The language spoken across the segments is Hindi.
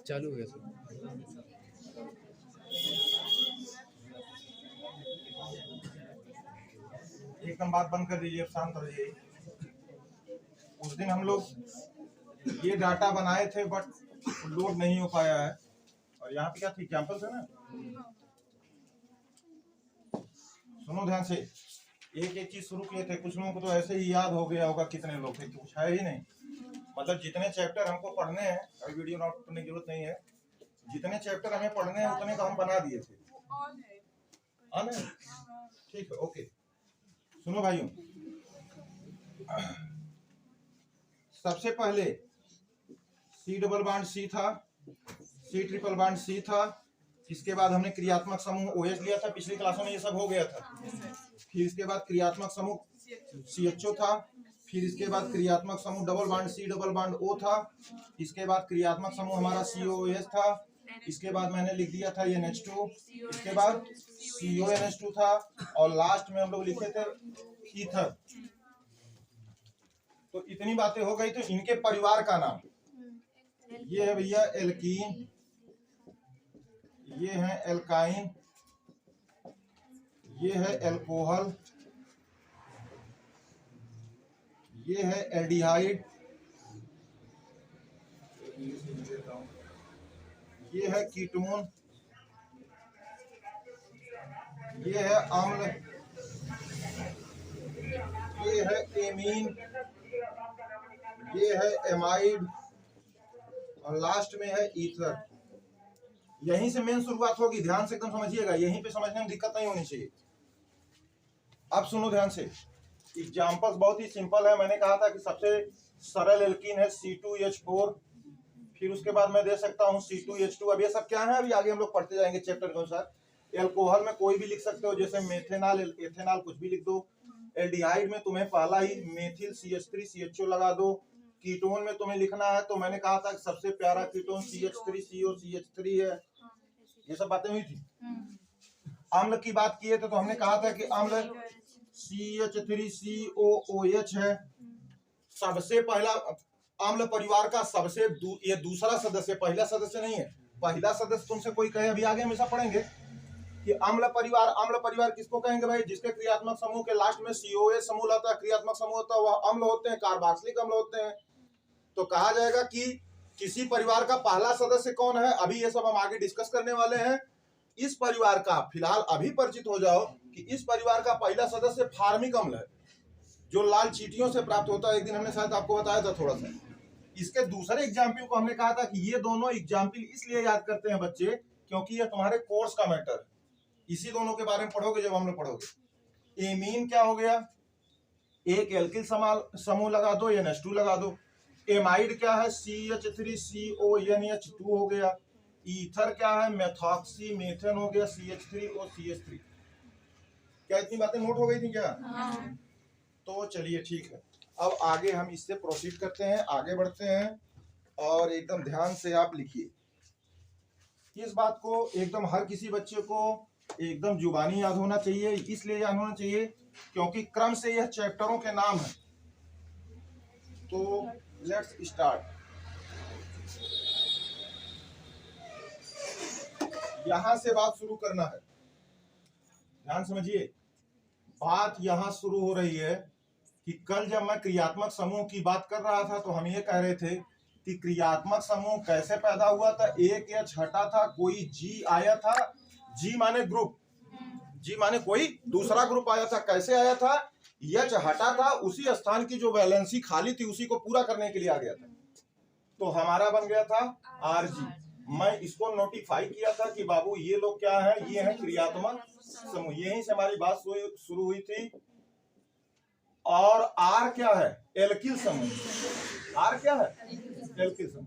चालू हो गया सर। एकदम बात बंद कर दीजिए, शांत रहिए। उस दिन हम लोग ये डाटा बनाए थे बट लोड नहीं हो पाया है। और यहाँ पे क्या थी, एग्जाम्पल थे ना। सुनो ध्यान से, एक एक चीज शुरू किए थे। कुछ लोगों को तो ऐसे ही याद हो गया होगा, कितने लोग थे, कुछ है ही नहीं। मतलब जितने चैप्टर हमको पढ़ने हैं, अभी वीडियो नोट करने की जरूरत नहीं है, जितने चैप्टर हमें पढ़ने हैं उतने का हम बना दिए थे। ठीक है, ओके। सुनो भाइयों, सबसे पहले सी डबल बॉन्ड सी था, सी ट्रिपल बॉन्ड सी था। इसके बाद हमने क्रियात्मक समूह OH लिया था, पिछली क्लासों में ये सब हो गया था। फिर इसके बाद क्रियात्मक समूह CHO था। फिर इसके बाद क्रियात्मक समूह double bond C double bond O था। इसके बाद क्रियात्मक समूह हमारा COOH था। इसके बाद मैंने लिख दिया था NH2। इसके बाद CONH2 था। और लास्ट में हम लोग लिखे थे ईथर। तो इतनी बातें हो गई। तो इनके परिवार का नाम ये है भैया एल्कीन, ये है एल्काइन, ये है एल्कोहल, ये है एल्डिहाइड, ये है कीटोन, ये है अम्ल, ये है एमीन, ये है एमाइड और लास्ट में है ईथर। यहीं से मेन शुरुआत होगी, ध्यान से एकदम समझिएगा, यहीं पे समझने में दिक्कत नहीं होनी चाहिए। अब सुनो ध्यान से, एग्जांपल्स बहुत ही सिंपल है। मैंने कहा था कि सबसे सरल एल्कीन है C2H4। फिर उसके बाद मैं दे सकता हूँ C2H2। अब ये सब क्या है, अभी आगे हम लोग पढ़ते जाएंगे चैप्टर के अनुसार। एल्कोहल में कोई भी लिख सकते हो, जैसे मेथेनॉल, एथेनॉल, कुछ भी लिख दो। एल्डिहाइड में तुम्हें पहला ही मेथिल CH3 CHO लगा दो। कीटोन में तुम्हें लिखना है, तो मैंने कहा था कि सबसे प्यारा कीटोन CH3CO CH3 है। ये सब बातें हुई थी। अम्ल की बात किए थे तो हमने कहा था कि अम्ल CH3COOH है। सबसे पहला अम्ल परिवार का सबसे ये दूसरा सदस्य, पहला सदस्य नहीं है। पहला सदस्य तुमसे कोई कहे, अभी आगे हमेशा पढ़ेंगे कि अम्ल परिवार किसको कहेंगे भाई, जिसके क्रियात्मक समूह के लास्ट में COH समूह होता है, क्रियात्मक समूह होता है, वह अम्ल होते हैं, कार्बोक्सिलिक अम्ल होते हैं। तो कहा जाएगा कि किसी परिवार का पहला सदस्य कौन है। अभी ये सब हम आगे डिस्कस करने वाले हैं। इस परिवार का फिलहाल अभी परिचित हो जाओ कि इस परिवार का पहला सदस्य फार्मिक अम्ल है, जो लाल चींटियों से प्राप्त होता है। एक दिन हमने शायद आपको बताया था थोड़ा सा। इसके दूसरे एग्जाम्पल को हमने कहा था कि ये दोनों एग्जाम्पल इसलिए याद करते हैं बच्चे, क्योंकि ये तुम्हारे कोर्स का मैटर है। इसी दोनों के बारे में पढ़ोगे जब हम लोग पढ़ोगे। एमीन क्या हो गया, एक एल्किल समूह लगा दो, NH2 लगा दो। एमाइड क्या है, CH3CONH2 हो गया। ईथर क्या है, मेथॉक्सी मेथेन हो गया, CH3OCH3। क्या इतनी बातें नोट हो गई थी क्या? तो चलिए ठीक है, अब आगे हम इससे प्रोसीड करते हैं, आगे बढ़ते हैं। और एकदम ध्यान से आप लिखिए, इस बात को एकदम हर किसी बच्चे को एकदम जुबानी याद होना चाहिए। इसलिए याद होना चाहिए क्योंकि क्रम से यह चैप्टरों के नाम है। तो लेट्स स्टार्ट। यहां से बात शुरू करना है, ध्यान समझिए। बात यहां शुरू हो रही है कि कल जब मैं क्रियात्मक समूह की बात कर रहा था तो हम ये कह रहे थे कि क्रियात्मक समूह कैसे पैदा हुआ था। एक H हटा था, कोई G आया था। G माने ग्रुप, G माने कोई दूसरा ग्रुप आया था। कैसे आया था, H हटा था, उसी स्थान की जो वैलेंसी खाली थी उसी को पूरा करने के लिए आ गया था। तो हमारा बन गया था Rg। मैं इसको नोटिफाई किया था कि बाबू ये लोग क्या है, ये है क्रियात्मक समूह। यहीं से हमारी बात शुरू हुई थी। और R क्या है, एल्किल समूह। R क्या है, एल्किल समूह।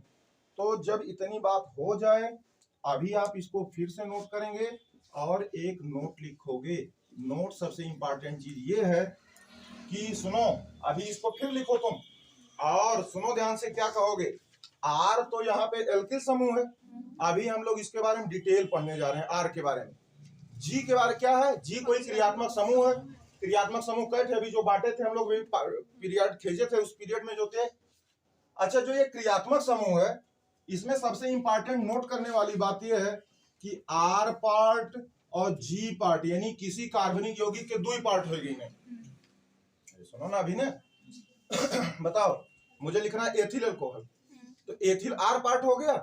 तो जब इतनी बात हो जाए, अभी आप इसको फिर से नोट करेंगे और एक नोट लिखोगे। नोट सबसे इंपॉर्टेंट चीज ये है कि सुनो, अभी इसको फिर लिखो तुम और सुनो ध्यान से क्या कहोगे। R तो यहाँ पे एल्किल समूह है। अभी हम लोग इसके बारे में डिटेल पढ़ने जा रहे हैं, R के बारे में। G के बारे क्या है, G कोई क्रियात्मक समूह है। क्रियात्मक समूह कहे थे अभी जो बांटे थे हम लोग, पीरियड खींचे थे, उस पीरियड में जो थे। अच्छा, जो ये क्रियात्मक समूह है इसमें सबसे इंपॉर्टेंट नोट करने वाली बात यह है कि आर पार्ट और जी पार्ट यानी किसी कार्बनिक यौगिक के दो ही पार्ट हो गई ने। सुनो ना अभी ने बताओ, मुझे लिखना है एथिल अल्कोहल, तो एथिल आर पार्ट हो गया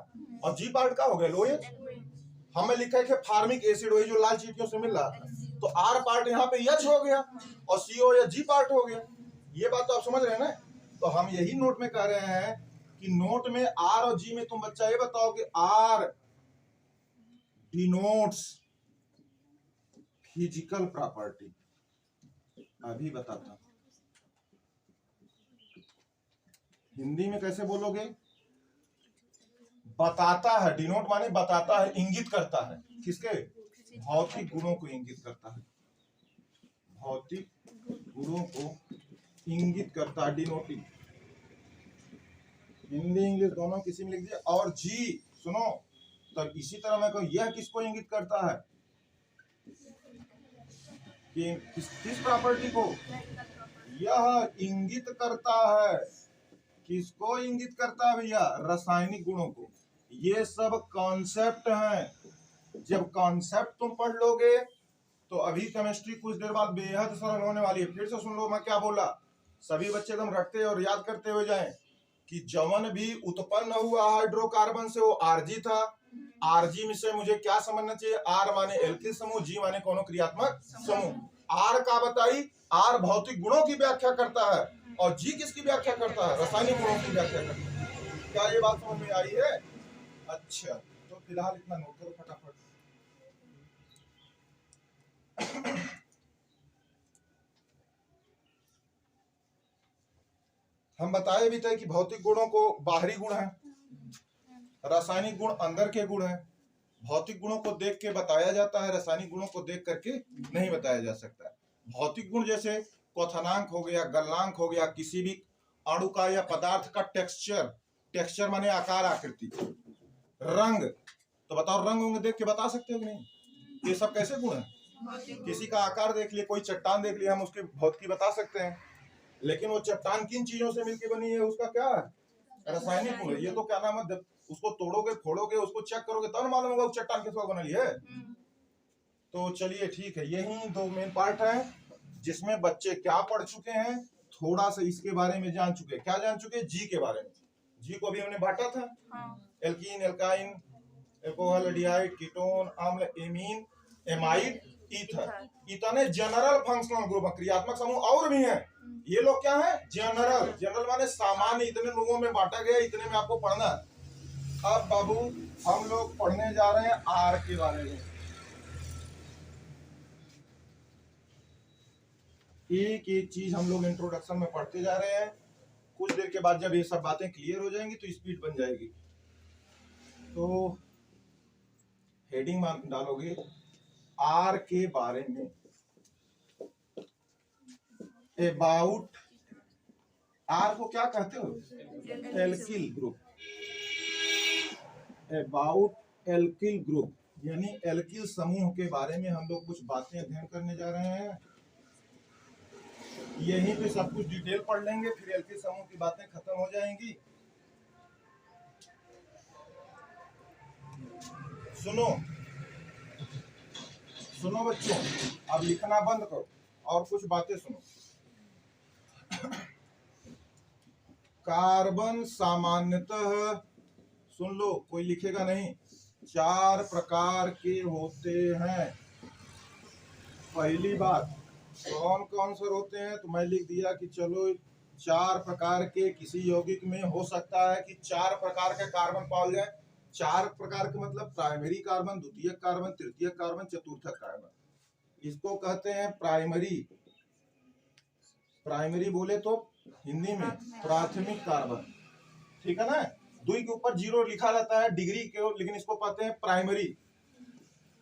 और जी पार्ट का हो गया लोएच। हमें लिखा है कि फार्मिक एसिड वही जो लाल चीटियों से मिल रहा था, तो आर पार्ट यहाँ पे एच हो गया और सीओ या जी पार्ट हो गया। ये बात तो आप समझ रहे हैं ना। तो हम यही नोट में कह रहे हैं कि नोट में आर और जी में तुम बच्चा ये बताओ कि आर डिनोट्स फिजिकल प्रॉपर्टी। अभी बताता हूं हिंदी में कैसे बोलोगे। बताता है, डिनोट माने बताता है, इंगित करता है। किसके? भौतिक गुणों को इंगित करता है, भौतिक गुणों को इंगित करता है, डिनोटिंग। हिंदी इंग्लिश दोनों किसी में लिख दिया। और जी सुनो, तब इसी तरह मैं कहूं यह किसको इंगित करता है कि किस प्रॉपर्टी को? यह इंगित करता है, किसको इंगित करता है भैया? रासायनिक गुणों को। ये सब कॉन्सेप्ट हैं। जब कॉन्सेप्ट तुम पढ़ लोगे तो अभी केमिस्ट्री कुछ देर बाद बेहद सरल होने वाली है। फिर से सुन लो मैं क्या बोला, सभी बच्चे एकदम रटते और याद करते हुए जाएं कि जवन भी उत्पन्न हुआ हाइड्रोकार्बन से वो आरजी था। आरजी में से मुझे क्या समझना चाहिए? आर माने एल्किल समूह, जी माने कोनो क्रियात्मक समूह। आर का बताई, आर भौतिक गुणों की व्याख्या करता है और जी किसकी व्याख्या करता है? रासायनिक गुणों की व्याख्या करता है। क्या ये बात समझ में आई है? अच्छा, तो फिलहाल इतना नोट करो फटाफट। हम बताए भी थे कि भौतिक गुणों को बाहरी गुण है, रासायनिक गुण अंदर के गुण है। भौतिक गुणों को देख के बताया जाता है, रासायनिक गुणों को देख करके नहीं बताया जा सकता। भौतिक गुण जैसे क्वथनांक हो गया, गलनांक हो गया, किसी भी अणु का या पदार्थ का टेक्सचर, टेक्सचर माने आकार आकृति, रंग, तो बताओ रंग होंगे देख के बता सकते हो कि नहीं? ये सब कैसे गुण है? किसी का आकार देख लिए, कोई चट्टान देख लिया, हम उसकी भौतिकी बता सकते हैं, लेकिन वो चट्टान किन चीजों से मिलकर बनी है उसका क्या है? रासायनिक गुण। ये तो क्या नाम है, उसको तोड़ोगे, फोड़ोगे, उसको चेक करोगे तब मालूम होगा चट्टान किस वक्त बनी है। तो चलिए ठीक है, यही दो मेन पार्ट है जिसमें बच्चे क्या पढ़ चुके हैं, थोड़ा सा इसके बारे में जान चुके। क्या जान चुके? जी के बारे में। जी को भी हमने बांटा था, alkene, alkyne, alcohol, aldehyde, ketone, अम्ल, एमीन, एमाइड, ईथर। इतने जनरल फंक्शनल ग्रुप, क्रियात्मक समूह और भी हैं। ये लोग क्या है? जनरल। जनरल माने सामान्य, इतने लोगों में बांटा गया, इतने में आपको पढ़ना। अब बाबू हम लोग पढ़ने जा रहे हैं आर के बारे में। एक एक चीज हम लोग इंट्रोडक्शन में पढ़ते जा रहे हैं। कुछ देर के बाद जब ये सब बातें क्लियर हो जाएंगी तो स्पीड बन जाएगी। तो हेडिंग डालोगे आर के बारे में, अबाउट। आर को क्या कहते हो? Alkyl group. About alkyl group यानी एल्किल समूह के बारे में हम लोग कुछ बातें अध्ययन करने जा रहे हैं। यहीं पे सब कुछ डिटेल पढ़ लेंगे, फिर एल्किल समूह की बातें खत्म हो जाएंगी। सुनो सुनो बच्चों, अब लिखना बंद करो और कुछ बातें सुनो। कार्बन सामान्यतः, सुन लो कोई लिखेगा नहीं, 4 प्रकार के होते हैं। पहली बात, कौन कौन से होते हैं? तो मैं लिख दिया कि चलो 4 प्रकार के किसी यौगिक में हो सकता है कि 4 प्रकार के कार्बन पाए जाए। 4 प्रकार के मतलब प्राइमरी कार्बन, द्वितीयक कार्बन, तृतीयक कार्बन, चतुर्थक कार्बन। इसको कहते हैं प्राइमरी। प्राइमरी बोले तो हिंदी में प्राथमिक कार्बन, ठीक है ना। 2 के ऊपर 0 लिखा रहता है डिग्री के, लेकिन इसको कहते हैं प्राइमरी।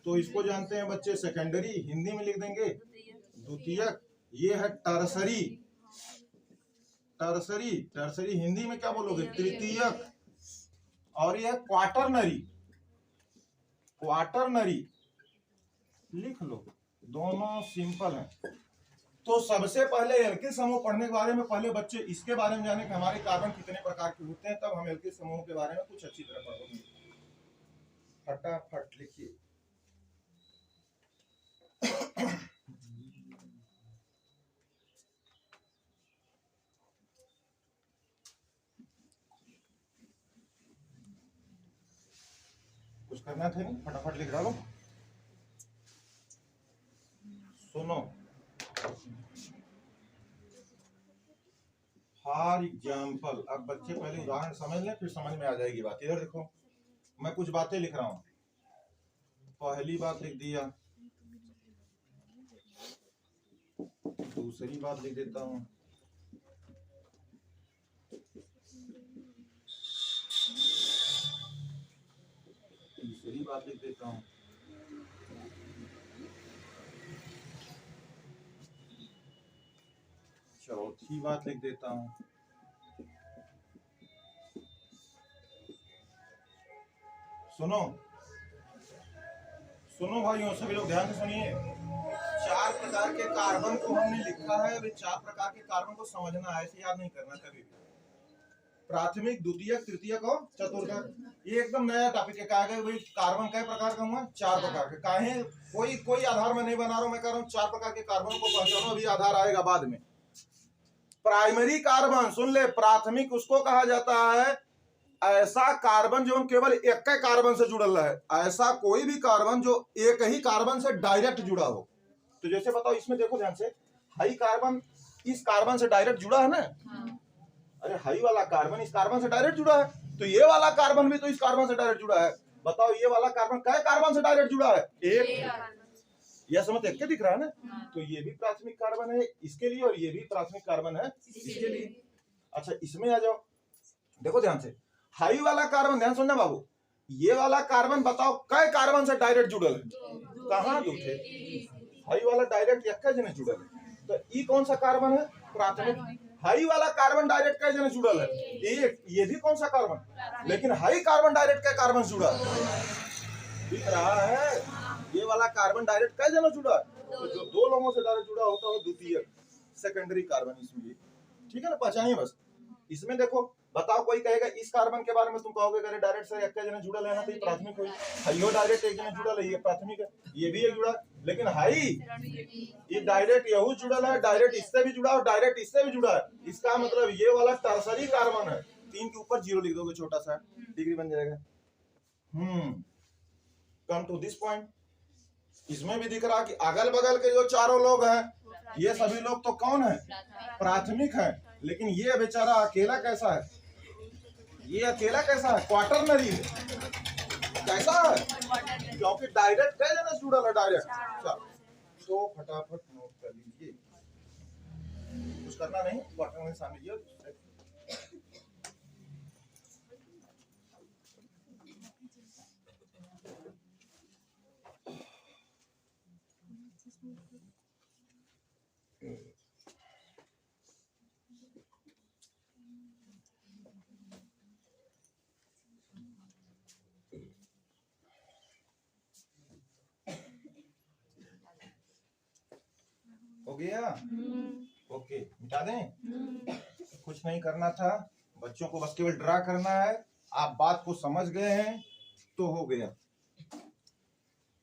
तो इसको जानते हैं बच्चे सेकेंडरी, हिंदी में लिख देंगे द्वितीयक। ये है टर्सरी। टर्सरी, टर्सरी हिंदी में क्या बोलोगे? तृतीयक। और ये है क्वाटरनरी। क्वाटरनरी लिख लो, दोनों सिंपल हैं। तो सबसे पहले एल्किल समूह पढ़ने के बारे में पहले बच्चे इसके बारे में जाने कि हमारे कार्बन कितने प्रकार के होते हैं, तब हम एल्किल समूह के बारे में कुछ अच्छी तरह पढ़ेंगे। फटाफट लिखिए। कुछ करना था नहीं, फटाफट लिख डालो। सुनो, फॉर एग्जाम्पल, अब बच्चे पहले उदाहरण समझ लें, फिर समझ में आ जाएगी बात। इधर देखो, मैं कुछ बातें लिख रहा हूं। पहली बात लिख दिया, दूसरी बात लिख देता हूं, तीसरी बात लिख देता हूं, चौथी बात लिख देता हूं, सुनो सुनो भाइयों, सभी लोग ध्यान से सुनिए। 4 प्रकार के कार्बन को हमने लिखा है। वे 4 प्रकार के कार्बन को समझना है, ऐसे याद नहीं करना कभी भी। प्राथमिक, द्वितीयक, तृतीयक और चतुर्थक। ये एकदम नया टॉपिक है। कहा गया वही कार्बन कई प्रकार का हुआ, 4 प्रकार के। काहे कोई आधार में नहीं बना रहा हूं, मैं कह रहा हूं 4 प्रकार के कार्बन को पहचानो, अभी आधार आएगा बाद में। प्राइमरी कार्बन सुन ले, प्राथमिक उसको कहा जाता है ऐसा कार्बन जो केवल एक कार्बन से जुड़ल है, ऐसा कोई भी कार्बन जो एक ही कार्बन से डायरेक्ट जुड़ा हो। तो जैसे बताओ, इसमें देखो ध्यान से, हाई कार्बन इस कार्बन से डायरेक्ट जुड़ा है ना। अरे हाई वाला कार्बन इस कार्बन से डायरेक्ट जुड़ा है, तो ये वाला कार्बन भी तो इस कार्बन से डायरेक्ट जुड़ा है। बताओ ये वाला कार्बन कै कार्बन से डायरेक्ट जुड़ा है? एक। यह समझ एक के दिख रहा है ना। तो ये भी प्राथमिक कार्बन है इसके लिए, और ये भी प्राथमिक कार्बन है इसके लिए। अच्छा, इसमें आ जाओ, देखो ध्यान से, हाई वाला कार्बन, ध्यान सुनना बाबू, ये वाला कार्बन बताओ कै कार्बन से डायरेक्ट जुड़ल है? कहां जुटे? हाई वाला डायरेक्ट एक जने जुड़ल है। तो ई कौन सा कार्बन है? प्राथमिक। हाई वाला कार्बन डायरेक्ट कै जने जुड़ल है? एक। ये भी कौन सा कार्बन? लेकिन हाई कार्बन डायरेक्ट कै कार्बन से जुड़ा है? दिख रहा है? ये वाला कार्बन डायरेक्ट कै जने जुड़ा है? तो जो 2 लोगों से डायरेक्ट जुड़ा होता है द्वितीयक, सेकेंडरी कार्बन इसमें। ठीक है ना, पहचानिए बस। इसमें देखो, बताओ कोई कहेगा इस कार्बन के बारे में, तुम कहोगे अरे डायरेक्ट से एक जने जुड़ा लेना तो ये प्राथमिक हो। हाइयो डायरेक्ट एक जने जुड़ा ले, ये प्राथमिक है। ये भी एक जुड़ा, लेकिन हाई ये डायरेक्ट यहू जुड़ा है, डायरेक्ट इससे भी जुड़ा और डायरेक्ट इससे भी जुड़ा है। इसका मतलब ये वाला टर्सरी कार्बन है। 3 के ऊपर 0 लिख दोगे, छोटा सा डिग्री बन जाएगा। Come to this point. इसमें भी दिख रहा कि अगल बगल के जो चारों लोग हैं, ये सभी लोग तो कौन है? प्राथमिक है। लेकिन ये बेचारा अकेला कैसा है? ये अकेला कैसा है? क्वाटरनरी है। कैसा है? क्योंकि डायरेक्ट है ना, जुड़ा है डायरेक्ट। तो फटाफट नोट कर लीजिए, कुछ करना नहीं, क्वाटरनरी सामने ये हो गया। ओके, मिटा दें? कुछ नहीं करना था, बच्चों को बस केवल ड्रा करना है। आप बात को समझ गए हैं तो हो गया।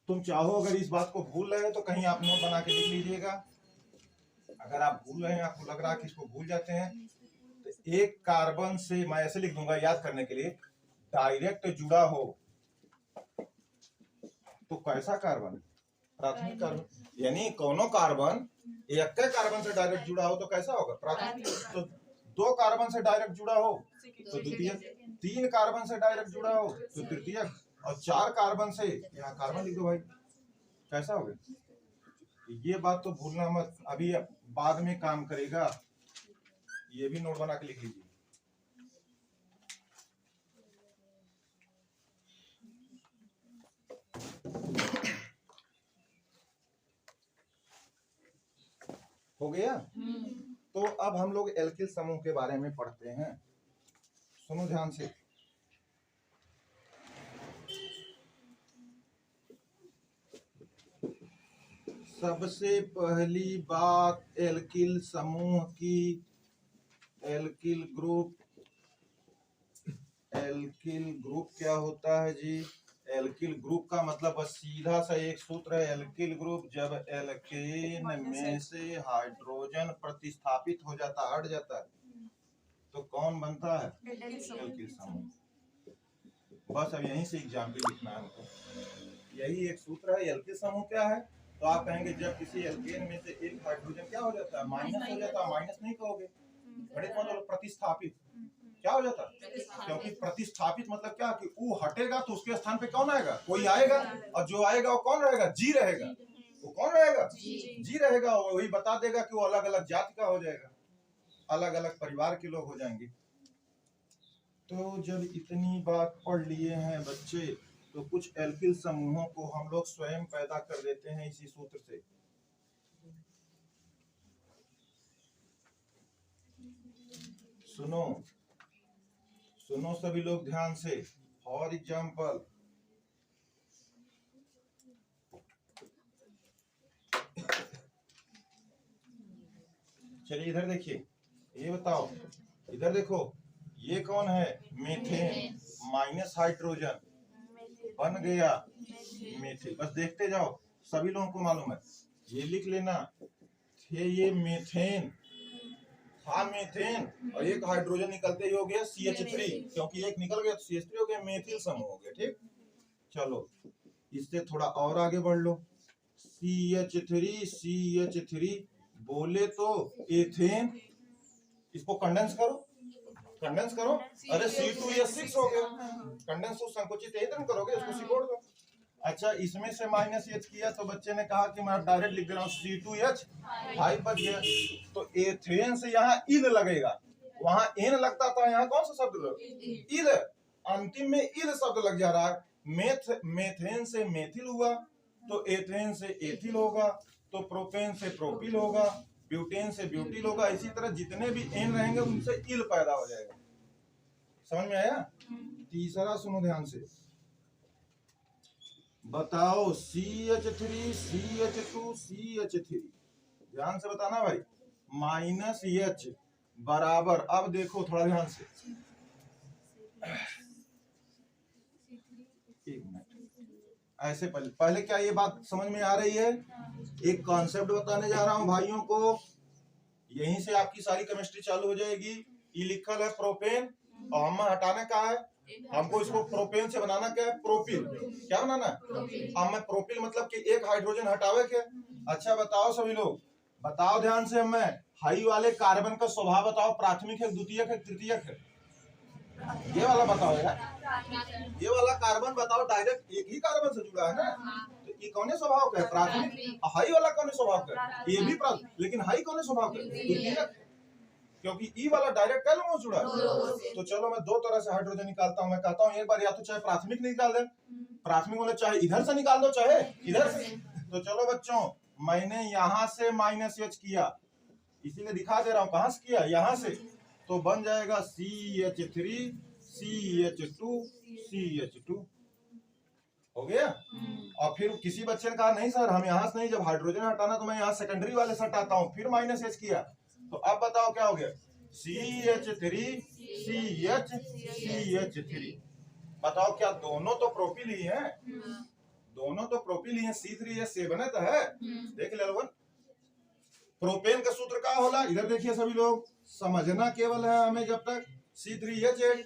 तुम चाहो अगर इस बात को भूल रहे हो तो कहीं आप नोट बना के लिख लीजिएगा। अगर आप भूल रहे हैं, आपको लग रहा है कि इसको भूल जाते हैं, तो एक कार्बन से मैं ऐसे लिख दूंगा याद करने के लिए, डायरेक्ट जुड़ा हो तो कैसा कार्बन? प्राथमिक कार्बन। यानी कोनो कार्बन एक कार्बन से डायरेक्ट जुड़ा हो तो कैसा होगा? प्राथमिक। तो 2 कार्बन से डायरेक्ट जुड़ा हो तो द्वितीयक, 3 कार्बन से डायरेक्ट जुड़ा हो तो तृतीयक, और 4 कार्बन से, यहाँ कार्बन लिख दो भाई, कैसा होगा? ये बात तो भूलना मत, अभी बाद में काम करेगा। ये भी नोट बना के लिख लीजिए। हो गया? तो अब हम लोग एल्किल समूह के बारे में पढ़ते हैं। सुनो ध्यान से। सबसे पहली बात एल्किल समूह की, एल्किल ग्रुप क्या होता है जी? एल्किल ग्रुप का मतलब बस सीधा सा एक सूत्र है, एल्किल ग्रुप जब एल्केन में से हाइड्रोजन प्रतिस्थापित हो जाता, हट जाता है, तो कौन बनता है? एल्किल समूह। बस अब यहीं से एग्जाम्पल लिखना है हमको, यही एक सूत्र है। एल्किल समूह क्या है? तो आप कहेंगे जब किसी एल्केन में से एक हाइड्रोजन क्या हो जाता है? माइनस हो जाता है। माइनस नहीं कहोगे, गणित मतलब प्रतिस्थापित। क्या हो जाता है? क्योंकि प्रतिस्थापित मतलब क्या कि वो हटेगा तो उसके स्थान पे कौन आएगा? कोई आएगा, और जो आएगा वो कौन रहेगा? जी रहेगा। वो कौन रहेगा? जी रहेगा। वही बता देगा कि वो अलग अलग जाति का हो जाएगा, अलग अलग परिवार के लोग हो जाएंगे। तो जब इतनी बात पढ़ लिए हैं बच्चे, तो कुछ एल्किल समूहों को हम लोग स्वयं पैदा कर देते हैं इसी सूत्र से। सुनो सुनो सभी लोग ध्यान से। फॉर एग्जाम्पल, चलिए इधर देखिए, ये बताओ, इधर देखो, ये कौन है? मीथेन। माइनस हाइड्रोजन बन गया मीथेन। बस देखते जाओ, सभी लोगों को मालूम है, ये लिख लेना। ये मीथेन था, मीथेन, और एक हाइड्रोजन निकलते ही हो गया CH3, क्योंकि एक निकल गया तो CH3 हो गया, मेथिल समूह हो गया। ठीक, चलो इससे थोड़ा और आगे बढ़ लो। CH3 बोले तो एथेन, इसको कंडेंस करो, कंडेंस करो। अरे C2H6 हो गया, कंडेंस तो संकुचित एथेन करोगे, इसको सिकोड़ दो। अच्छा, इसमें से माइनस एच किया तो बच्चे ने कहा कि मैं डायरेक्ट लिख दे रहा हूँ, C2H5 बच गया। तो एथेन से यहाँ इद लगेगा, वहां एन लगता था, यहाँ कौन सा शब्द लग? इद। अंतिम में इद शब्द लग जा रहा है। मेथेन से मेथिल हुआ तो एथेन से एथिल होगा, तो प्रोपेन से प्रोपिल होगा, ब्यूटेन से ब्यूटिल होगा। इसी तरह जितने भी एन रहेंगे उनसे इल पैदा हो जाएगा। समझ में आया? तीसरा सुनो ध्यान से, बताओ CH3 ध्यान से बताना भाई, -H बराबर, अब देखो थोड़ा ध्यान से, एक मिनट, ऐसे पहले क्या ये बात समझ में आ रही है? एक कॉन्सेप्ट बताने जा रहा हूं भाइयों को, यहीं से आपकी सारी केमिस्ट्री चालू हो जाएगी। ये लिखल है प्रोपेन, और हमें हटाने का है, हमको इसको प्रोपेन से बनाना क्या है? प्रोपिल। क्या बनाना है? अब मैं प्रोपिल मतलब कि एक हाइड्रोजन हटावे के। अच्छा बताओ सभी लोग, बताओ ध्यान से, हमें हाई वाले कार्बन का स्वभाव बताओ, प्राथमिक है, द्वितीयक है, तृतीयक है? ये वाला बताओ यार, ये वाला कार्बन बताओ, डायरेक्ट एक ही कार्बन से जुड़ा है ना, तो ये कौन स्वभाव का है? प्राथमिक। हाई वाला कौन स्वभाव का है? ये भी प्राथमिक, लेकिन हाई कौन स्वभाव का है? द्वितीयक, क्योंकि ई वाला डायरेक्ट कल में जुड़ा। तो चलो मैं दो तरह से हाइड्रोजन निकालता हूं। मैं कहता हूं एक बार या तो चाहे प्राथमिक निकाल दे, प्राथमिक वाले चाहे इधर से निकाल दो चाहे इधर से। तो चलो बच्चों, मैंने यहां से -H किया, इसीलिए दिखा दे रहा हूं, कहां से किया? यहां से। तो बन जाएगा CH3 CH2 हो गया। और फिर किसी बच्चे ने कहा नहीं सर, हम यहाँ से नहीं, जब हाइड्रोजन हटाना तो मैं यहाँ सेकेंडरी वाले से हटाता हूँ, फिर -H किया। तो अब बताओ क्या हो गया? CH3 CH3। बताओ क्या दोनों तो प्रोपिल ही हैं? दोनों तो प्रोपिल ही हैं। C3H7 है तो है, देख ले लोगन। प्रोपेन का सूत्र क्या होला? इधर देखिए सभी लोग, समझना केवल है हमें जब तक। C3H8।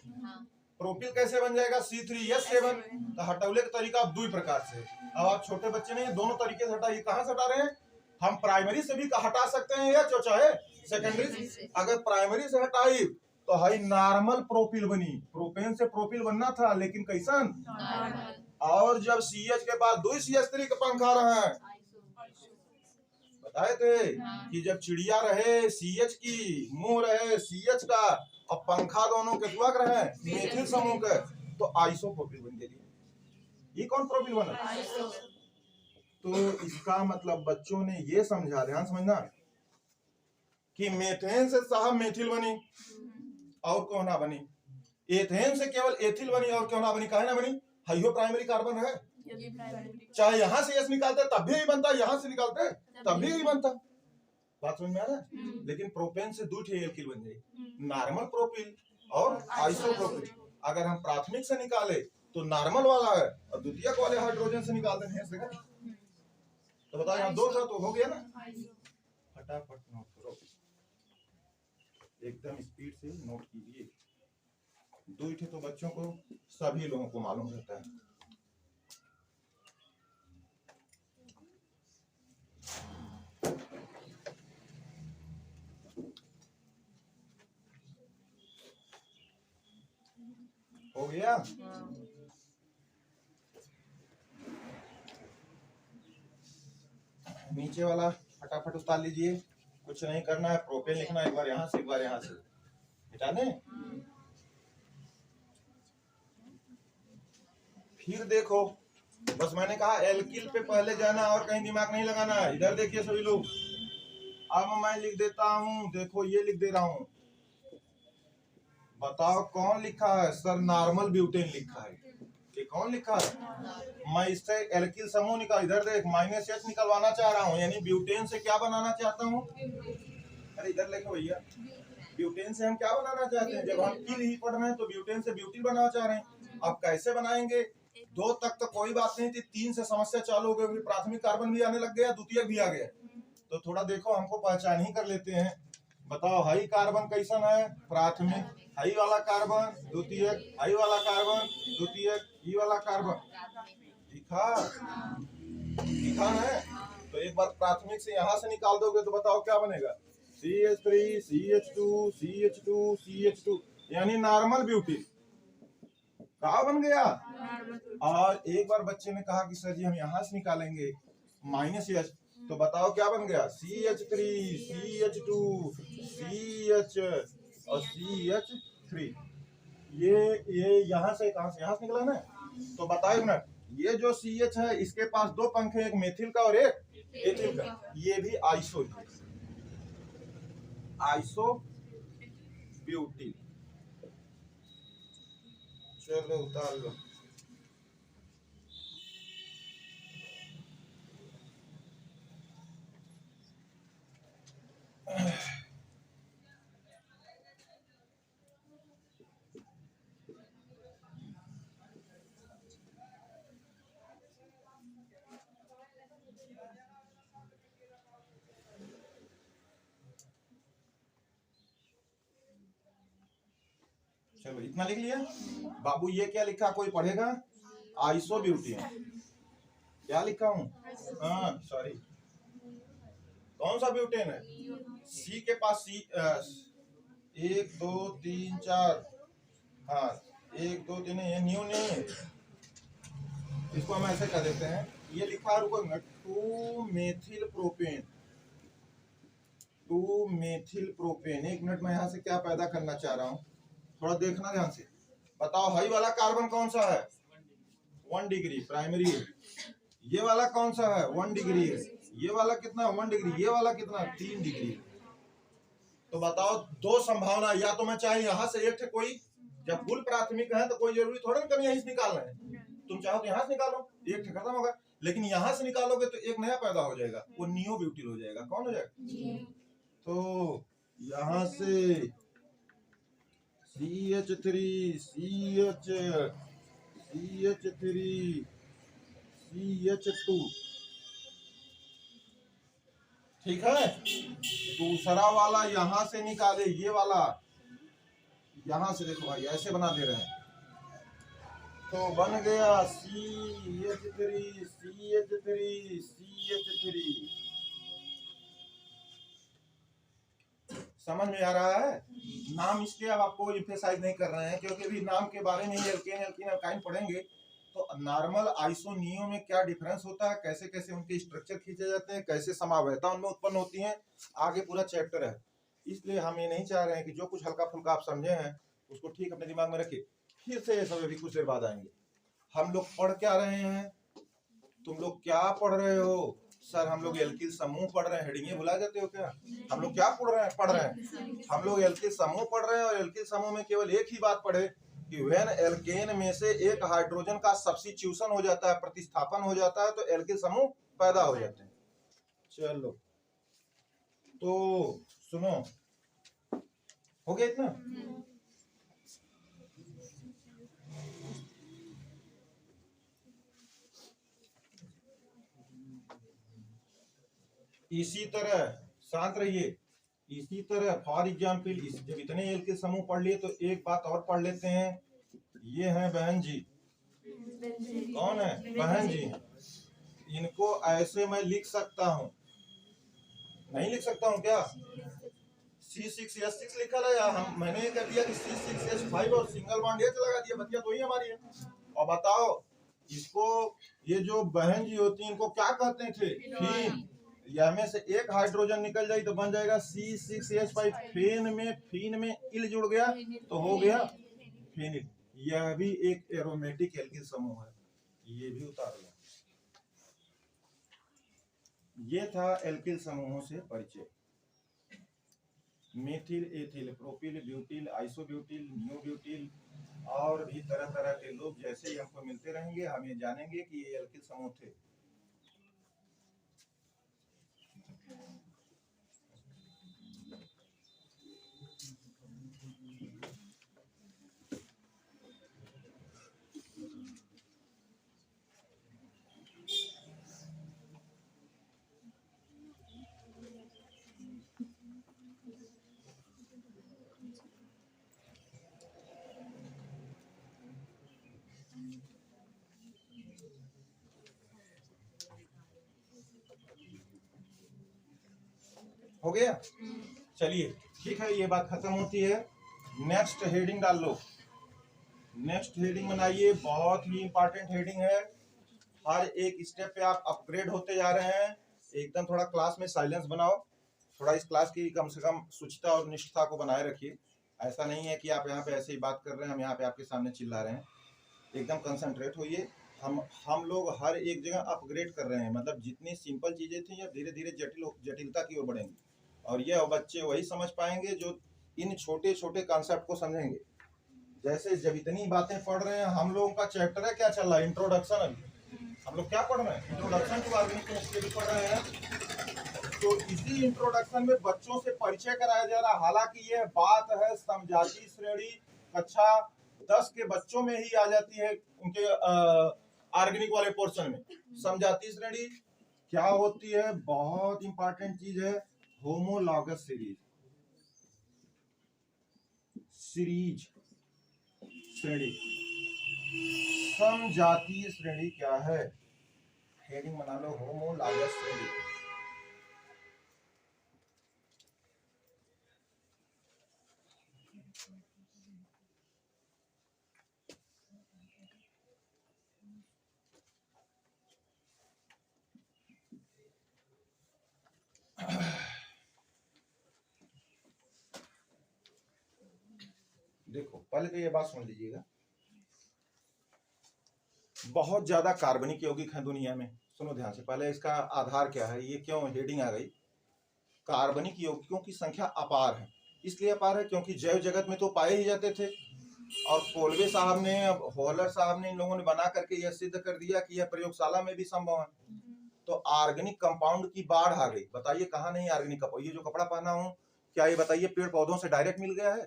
प्रोपिल कैसे बन जाएगा? C3H7। तो हटौले का तरीका अब दो प्रकार से। अब आप छोटे बच्चे नहीं, दोनों तरीके से हटाइए। कहां से हटा रहे हैं? हम प्राइमरी से भी हटा सकते हैं, या चाहे सेकेंडरी से। अगर प्राइमरी से हटाई तो हाई नॉर्मल प्रोपिल बनी। प्रोपेन से प्रोपिल बनना था, लेकिन कैसन? और जब CH के बाद 2 CH3 का पंखा रहा है, बताए थे कि जब चिड़िया रहे CH की, मुंह रहे CH का, और पंखा दोनों के हुआ रहे मेथिल समूह के, तो आइसोप्रोपिल बन गई। ये कौन प्रोपिल बना? तो इसका मतलब बच्चों ने ये समझा, ध्यान समझना, कि मेथेन से साहब मेथिल बनी और क्यों ना बनी, एथेन से केवल एथिल बनी और क्यों ना बनी? काहे ना बनी? हाइयो प्राइमरी कार्बन है, चाहे यहाँ से एस निकालते तब भी यही बनता, यहाँ से निकालते तब भी यही बनता। बात समझ में आ रहा है? लेकिन प्रोपेन से 2 एल्किल बन जाएगी, नॉर्मल प्रोपिल और आइसोप्रोपिल। अगर हम प्राथमिक से निकाले तो नॉर्मल वाला है और द्वितीयक वाले हाइड्रोजन से निकालते हैं। तो बताओ यहाँ 2 था तो हो गया ना। फटाफट नोट करो, एकदम स्पीड से नोट कीजिए। 2 थे तो बच्चों को सभी लोगों को मालूम रहता है। हो गया। नीचे वाला फटाफट उतार लीजिए, कुछ नहीं करना है, प्रोपेन लिखना है, एक बार यहाँ से एक बार यहाँ से मिटा दें। फिर देखो, बस मैंने कहा एल्किल पे पहले जाना और कहीं दिमाग नहीं लगाना है। इधर देखिए सभी लोग, अब मैं लिख देता हूँ, देखो ये लिख दे रहा हूँ। बताओ कौन लिखा है? सर नॉर्मल ब्यूटेन लिखा है। ये कौन लिखा है? मैं इससे एल्किल समूह निकाल, इधर देख -H निकलवाना चाह रहा हूँ, यानी ब्यूटेन से क्या बनाना चाहता हूँ? अरे इधर लिखो भैया, ब्यूटेन से हम क्या बनाना चाहते हैं? जब हम किल ही पढ़ रहे हैं तो ब्यूटेन से ब्यूटिल बनाना चाह रहे हैं। अब कैसे बनाएंगे? 2 तक तो कोई बात नहीं थी, 3 से समस्या चालू हो गई। प्राथमिक कार्बन भी आने लग गया, द्वितीयक भी आ गया। तो थोड़ा देखो, हमको पहचान ही कर लेते हैं। बताओ हाई कार्बन कैसन है? प्राथमिक। हाई वाला कार्बन द्वितीयक, हाई वाला कार्बन द्वितीयक, ई वाला कार्बन लिखा है। तो एक बार प्राथमिक से यहाँ से निकाल दोगे तो बताओ क्या बनेगा? CH3 CH2 CH2 CH2, यानी नॉर्मल ब्यूटिल। क्या बन गया? और एक बार बच्चे ने कहा कि सर जी हम यहाँ से निकालेंगे -H, तो बताओ क्या बन गया? CH3 CH2 CH और CH3। ये यहाँ से कहाँ से? यहाँ से निकला ना। तो बताओ ना, ये जो CH है इसके पास 2 पंख है, एक मेथिल का और एक एथिल का। ये भी आइसो ब्यूटिल। चलो उतार लो। चलो इतना लिख लिया। बाबू ये क्या लिखा, कोई पढ़ेगा? Iso butene. क्या लिखा हूँ? हाँ सॉरी, कौन सा ब्यूटेन है? सी के पास सी 1 2 3 4, हाँ 1 2 3, ये न्यू नहीं है, इसको हम ऐसे कर देते हैं। ये लिखा, रुको 2 methyl propane. 2 methyl propane. 1 minute में यहाँ से क्या पैदा करना चाह रहा हूँ, थोड़ा देखना ध्यान से। बताओ हाई वाला कार्बन कौन सा है? 1 डिग्री प्राइमरी। ये वाला कौन सा है? 1 डिग्री है। ये वाला कितना? 1 डिग्री। ये वाला कितना? 3 डिग्री। तो बताओ 2 संभावना, या तो मैं चाहे यहाँ से एक कोई, जब कुल प्राथमिक है तो कोई जरूरी थोड़ा ना यहीं से निकालना है। तुम चाहो तो यहाँ से निकालो, एक खत्म होगा। लेकिन यहाँ से निकालोगे तो एक नया पैदा हो जाएगा, वो नियो ब्यूटिल हो जाएगा। कौन हो जाएगा? तो यहाँ से CH3 CH2, ठीक है। दूसरा वाला यहाँ से निकाले, ये वाला यहाँ से, देखो भाई ऐसे बना दे रहे हैं, तो बन गया CH3 CH3। समझ में आ रहा है? नाम इसके अब आपको एम्फेसाइज नहीं कर रहे हैं, क्योंकि अभी नाम के बारे में ही एल्केन एल्कीन एल्काइन पढ़ेंगे। तो नॉर्मल आइसो नियो में क्या डिफरेंस होता है, कैसे कैसे उनके स्ट्रक्चर खींचे जाते हैं, कैसे समावयता उनमें उत्पन्न होती है, आगे पूरा चैप्टर है। इसलिए हम ये नहीं चाह रहे हैं कि जो कुछ हल्का फुल्का आप समझे हैं उसको ठीक अपने दिमाग में रखिए। फिर से ये सब अभी कुछ देर बाद आएंगे। हम लोग पढ़ क्या रहे हैं? तुम लोग क्या पढ़ रहे हो? सर हम लोग एल्किल समूह पढ़ रहे हैं। हेडिंग भुला जाते हो क्या? हम लोग क्या पढ़ रहे हैं? हम लोग एल्किल समूह पढ़ रहे हैं, और एल्किल समूह में केवल एक ही बात पढ़े कि व्हेन एल्केन में से एक हाइड्रोजन का सब्स्टिट्यूशन हो जाता है, प्रतिस्थापन हो जाता है, तो एल्किल समूह पैदा हो जाते हैं। चलो तो सुनो, हो गया इतना? इसी तरह शांत रहिए। इसी तरह फॉर एग्जाम्पल जब इतने एल्किल समूह पढ़ लिए तो एक बात और पढ़ लेते हैं। ये हैं बहन जी, कौन है? बहन जी। इनको ऐसे मैं लिख सकता हूँ, नहीं लिख सकता हूँ क्या? C6H6 लिखा है, हम मैंने कर दिया कि C6H5 और सिंगल बॉन्ड H लगा दिया, बतिया तो ही हमारी है। और बताओ इसको, ये जो बहन जी होती हैं इनको क्या कहते थे? फीन। या में से एक हाइड्रोजन निकल जाए तो बन जाएगा C6H5। फीन में इल जुड़ गया तो हो गया फिनिल। यह भी एक एरोमेटिक एल्किल समूह है, ये भी उतार लो। ये था एल्किल समूहों से परिचय। Methyl, ethyl, propyl, butyl, isobutyl, नियोब्यूटिल और भी तरह तरह के लोग जैसे ही हमको मिलते रहेंगे, हम ये जानेंगे कि ये एल्किल समूह थे। हो गया? चलिए ठीक है, ये बात खत्म होती है। नेक्स्ट हेडिंग डाल लो। नेक्स्ट हेडिंग बनाइए, बहुत ही इंपॉर्टेंट हेडिंग है। हर एक स्टेप पे आप अपग्रेड होते जा रहे हैं। एकदम थोड़ा क्लास में साइलेंस बनाओ, थोड़ा इस क्लास की कम से कम शुचिता और निष्ठा को बनाए रखिए। ऐसा नहीं है कि आप यहाँ पे ऐसे ही बात कर रहे हैं, हम यहाँ पे आपके सामने चिल्ला रहे हैं। एकदम कंसंट्रेट होइए। हम लोग हर एक जगह अपग्रेड कर रहे हैं, मतलब जितनी सिंपल चीजें थी या धीरे धीरे जटिलता की ओर बढ़ेंगे, और ये बच्चे वही समझ पाएंगे जो इन छोटे छोटे कॉन्सेप्ट को समझेंगे। जैसे जब इतनी बातें पढ़ रहे हैं, हम लोगों का चैप्टर है क्या चल रहा है? इंट्रोडक्शन। अभी हम लोग क्या पढ़ रहे हैं? इंट्रोडक्शन टू ऑर्गेनिक केमिस्ट्री पढ़ रहे हैं। तो इसी इंट्रोडक्शन में बच्चों से परिचय कराया जा रहा है। हालांकि यह बात है समझाती श्रेणी कक्षा 10 के बच्चों में ही आ जाती है, उनके ऑर्गेनिक वाले पोर्शन में। समझाती श्रेणी क्या होती है? बहुत इंपॉर्टेंट चीज है, होमोलॉगस सीरीज श्रेणी। समजातीय श्रेणी क्या है? हेडिंग बना लो, होमोलॉगस श्रेणी। देखो पहले तो ये बात सुन लीजिएगा, बहुत ज्यादा कार्बनिक यौगिक है दुनिया में। सुनो ध्यान से, पहले इसका आधार क्या है, ये क्यों हेडिंग आ गई? कार्बनिक यौगिकों की संख्या अपार है। इसलिए अपार है क्योंकि जैव जगत में तो पाए ही जाते थे, और कोलवे साहब ने, हॉलर साहब ने, इन लोगों ने बना करके यह सिद्ध कर दिया कि यह प्रयोगशाला में भी संभव है। तो ऑर्गेनिक कंपाउंड की बाढ़ आ गई। बताइए कहाँ नहीं ऑर्गेनिक कंपाउंड? ये जो कपड़ा पहना हूँ, क्या ये बताइए पेड़ पौधों से डायरेक्ट मिल गया है?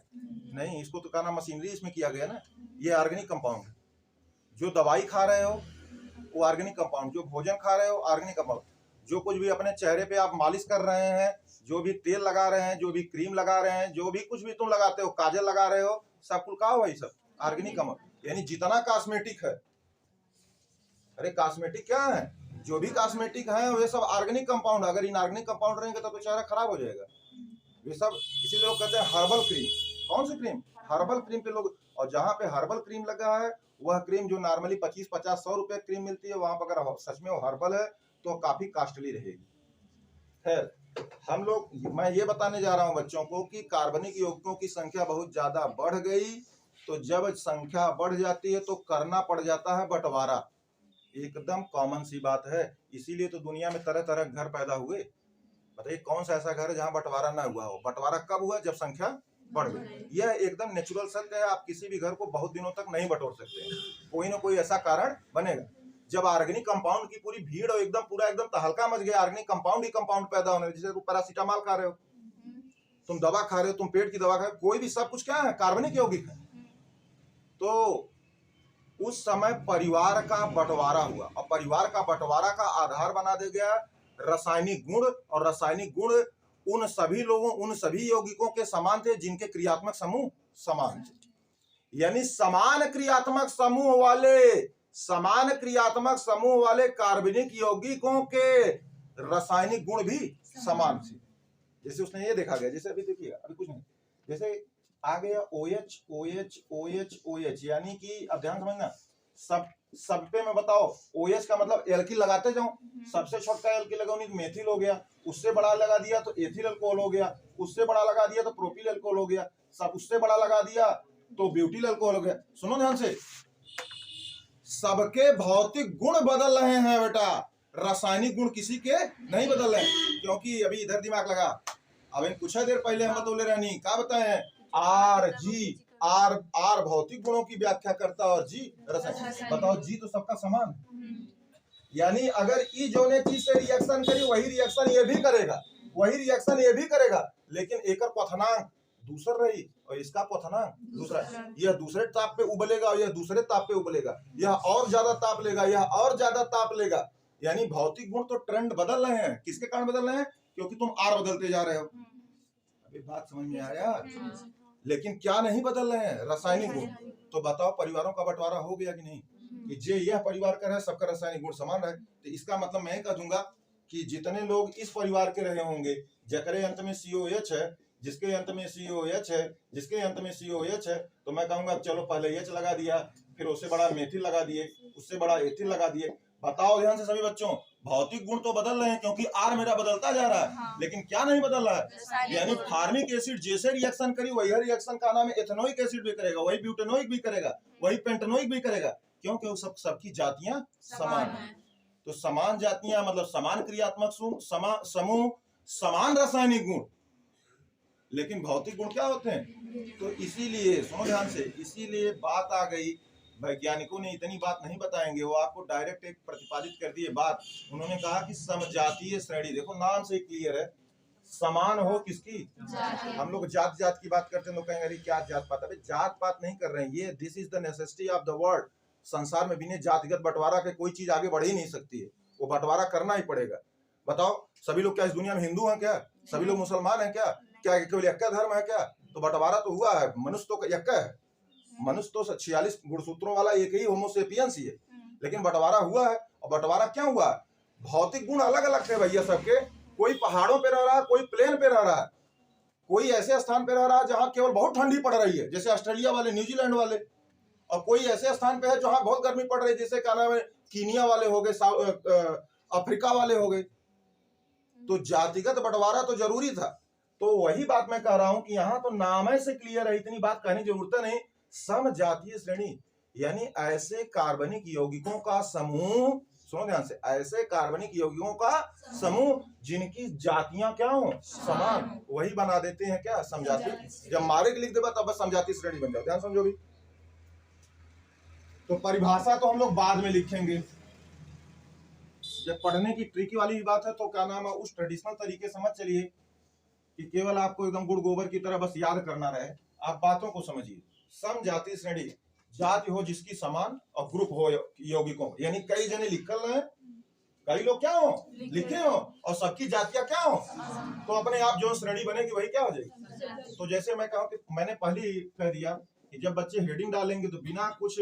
नहीं, इसको तो कहना मशीनरी इसमें किया गया ना। ये ऑर्गेनिक कंपाउंड है। जो दवाई खा रहे हो वो ऑर्गेनिक कंपाउंड, जो भोजन खा रहे हो ऑर्गेनिक कंपाउंड, जो कुछ भी अपने चेहरे पे आप मालिश कर रहे हैं, जो भी तेल लगा रहे हैं, जो भी क्रीम लगा रहे हैं, जो भी कुछ भी तुम लगाते हो, काजल लगा रहे हो, सब कुल का वही सब ऑर्गेनिक कंपाउंड। यानी जितना कॉस्मेटिक है, अरे कॉस्मेटिक क्या है, जो भी कॉस्मेटिक है वे सब ऑर्गेनिक कंपाउंड। अगर इनऑर्गेनिक कंपाउंड रहेंगे तो चेहरा खराब हो जाएगा। वे सब इसीलिए लोग कहते हैं हर्बल क्रीम। कौन सी क्रीम? हर्बल क्रीम पे लोग, और जहाँ पे हर्बल क्रीम लगा है वह क्रीम जो नॉर्मली 25, 50, 100 रुपए क्रीम मिलती है, वहां पर अगर सच में वो हर्बल है तो काफी कॉस्टली रहेगी। खैर हम लोग, मैं ये बताने जा रहा हूँ बच्चों को कि कार्बनिक यौगिकों की संख्या बहुत ज्यादा बढ़ गई। तो जब संख्या बढ़ जाती है तो करना पड़ जाता है बंटवारा। एकदम कॉमन सी बात है। इसीलिए तो दुनिया में तरह तरह घर पैदा हुए। बताइए कौन सा ऐसा घर है जहाँ बंटवारा ना हुआ हो? बंटवारा कब हुआ? जब संख्या बढ़ गई। यह एकदम नेचुरल सत्य है। आप किसी भी घर को बहुत दिनों तक नहीं बटोर सकते हैं, कोई ना कोई ऐसा कारण बनेगा। जब ऑर्गेनिक कंपाउंड की पूरी भीड़ और एकदम पूरा एकदम तहलका मच गया, ऑर्गेनिक कंपाउंड ही कंपाउंड पैदा होने, जैसे तुम पैरासीटामॉल खा रहे हो, तुम दवा खा रहे हो, तुम पेट की दवा खा रहे हो, कोई भी सब कुछ क्या है, कार्बनिक यौगिक है। तो उस समय परिवार का बंटवारा हुआ और परिवार का बंटवारा का आधार बना दे गया रासायनिक गुण, और रासायनिक गुण उन सभी लोगों, उन सभी यौगिकों के समान थे जिनके क्रियात्मक समूह समान थे। यानी समान क्रियात्मक समूह वाले कार्बनिक यौगिकों के रासायनिक गुण भी समान थे। जैसे उसने ये देखा गया, जैसे अभी देखिए, अभी कुछ नहीं, जैसे आ गया OH OH OH OH, यानी कि अब ध्यान समझना, सब पे मैं बताओ OH का मतलब एल्किल लगाते जाऊं, सबसे छोटा एल्किल लगाऊं तो मेथिल हो गया, उससे बड़ा लगा दिया तो एथिल अल्कोहल हो गया, उससे बड़ा लगा दिया तो प्रोपिल अल्कोहल हो गया, सब उससे बड़ा लगा दिया तो ब्यूटिल अल्कोहल हो गया। सुनो ध्यान से, सबके भौतिक गुण बदल रहे हैं बेटा, रासायनिक गुण किसी के नहीं बदल रहे, क्योंकि अभी इधर दिमाग लगा, अब कुछ देर पहले हम बतौले रहनी, क्या बताए, आर भौतिक गुणों की व्याख्या करता और जी रसायन। बताओ, जी तो सबका समान, यानी अगर ई जो ने चीज से रिएक्शन करी वही रिएक्शन ये भी करेगा, वही रिएक्शन ये भी करेगा, लेकिन एक क्वथनांक दूसर रही और इसका क्वथनांक दूसरा। यह दूसरे ताप पे उबलेगा और यह दूसरे ताप पे उबलेगा, यह और ज्यादा ताप लेगा, यह और ज्यादा ताप लेगा। यानी भौतिक गुण तो ट्रेंड बदल रहे हैं, किसके कारण बदल रहे हैं, क्योंकि तुम आर बदलते जा रहे हो। अभी बात समझ में आया? लेकिन क्या नहीं बदल रहे हैं, रासायनिक गुण। तो बताओ परिवारों का बंटवारा हो गया कि नहीं, कि जे यह परिवार का है सबका रासायनिक गुण समान रहे। तो इसका मतलब मैं कह दूंगा कि जितने लोग इस परिवार के रहे होंगे, जकरे अंत में COH है, जिसके अंत में COH है, जिसके अंत में COH है, तो मैं कहूंगा चलो पहले H लगा दिया, फिर उससे बड़ा मेथिल लगा दिए, उससे बड़ा एथिल लगा दिए। बताओ ध्यान से सभी बच्चों, भौतिक गुण तो बदल रहे हैं क्योंकि आर मेरा बदलता जा रहा है, हाँ। लेकिन क्या नहीं बदल रहा है, यानी फार्मिक एसिड जैसे रिएक्शन करी वही रिएक्शन का नाम एथेनोइक एसिड भी करेगा, वही ब्यूटेनोइक भी करेगा, वही पेंटेनोइक भी करेगा, क्योंकि सबकी जातियां समान है। तो समान जातियां मतलब समान क्रियात्मक समूह, समान रासायनिक गुण, लेकिन भौतिक गुण क्या होते हैं। तो इसीलिए सुनो ध्यान से, इसीलिए बात आ गई, वैज्ञानिकों ने इतनी बात नहीं बताएंगे, वो आपको डायरेक्ट एक प्रतिपादित कर दिए बात। उन्होंने कहा कि समजातीय श्रेणी, देखो नाम से क्लियर है, समान हो किसकी, हम लोग जात जात की बात करते हैं, लोग कहेंगे अरे क्या जात पात, अबे जात पात नहीं कर रहे हैं, ये this is the necessity of the world. संसार में बिना जातिगत बंटवारा के कोई चीज आगे बढ़ ही नहीं सकती है, वो बंटवारा करना ही पड़ेगा। बताओ सभी लोग क्या इस दुनिया में हिंदू हैं क्या, सभी लोग मुसलमान हैं क्या, क्या केवल एक धर्म है क्या, तो बंटवारा तो हुआ है, मनुष्य तो एक है, मनुष्य तो 46 गुणसूत्रों वाला एक ही होमोसेपियंस ही है, लेकिन बंटवारा हुआ है। और बंटवारा क्या हुआ, भौतिक गुण अलग अलग थे भैया सबके, कोई पहाड़ों पे रह रहा है, कोई प्लेन पे रह रहा है, कोई ऐसे स्थान पे रह रहा है जहां केवल बहुत ठंडी पड़ रही है जैसे ऑस्ट्रेलिया वाले, न्यूजीलैंड वाले, और कोई ऐसे स्थान पे है जहां बहुत गर्मी पड़ रही है जैसे क्या नाम है, कीनिया वाले हो गए, अफ्रीका वाले हो गए। तो जातिगत बंटवारा तो जरूरी था। तो वही बात मैं कह रहा हूं कि यहाँ तो नाम से क्लियर है, इतनी बात कहने की जरूरत नहीं। समजातीय श्रेणी यानी ऐसे कार्बनिक यौगिकों का समूह, सुनो ध्यान से, ऐसे कार्बनिक यौगिकों का समूह जिनकी जातियां क्या हो, समान, वही बना देते हैं क्या, समजातीय। जब मारे के लिख देगा तब बस समजातीय श्रेणी बन जाओ। ध्यान समझो भी, तो परिभाषा तो हम लोग बाद में लिखेंगे, जब पढ़ने की ट्रिकी वाली बात है तो क्या नाम है, उस ट्रेडिशनल तरीके समझ चलिए कि केवल आपको एकदम गुड़ गोबर की तरह बस याद करना रहे, आप बातों को समझिए। समजातीय श्रेणी, जाति हो जिसकी समान और ग्रुप हो यौगिकों, यानी कई जने लिखल रहे, कई लोग क्या हो लिखे हो, और सबकी जातियां क्या हो, तो अपने आप जो श्रेणी बनेगी वही क्या हो जाएगी। तो जैसे मैं कहूं कि मैंने पहले ही कह दिया कि जब बच्चे हेडिंग डालेंगे तो बिना कुछ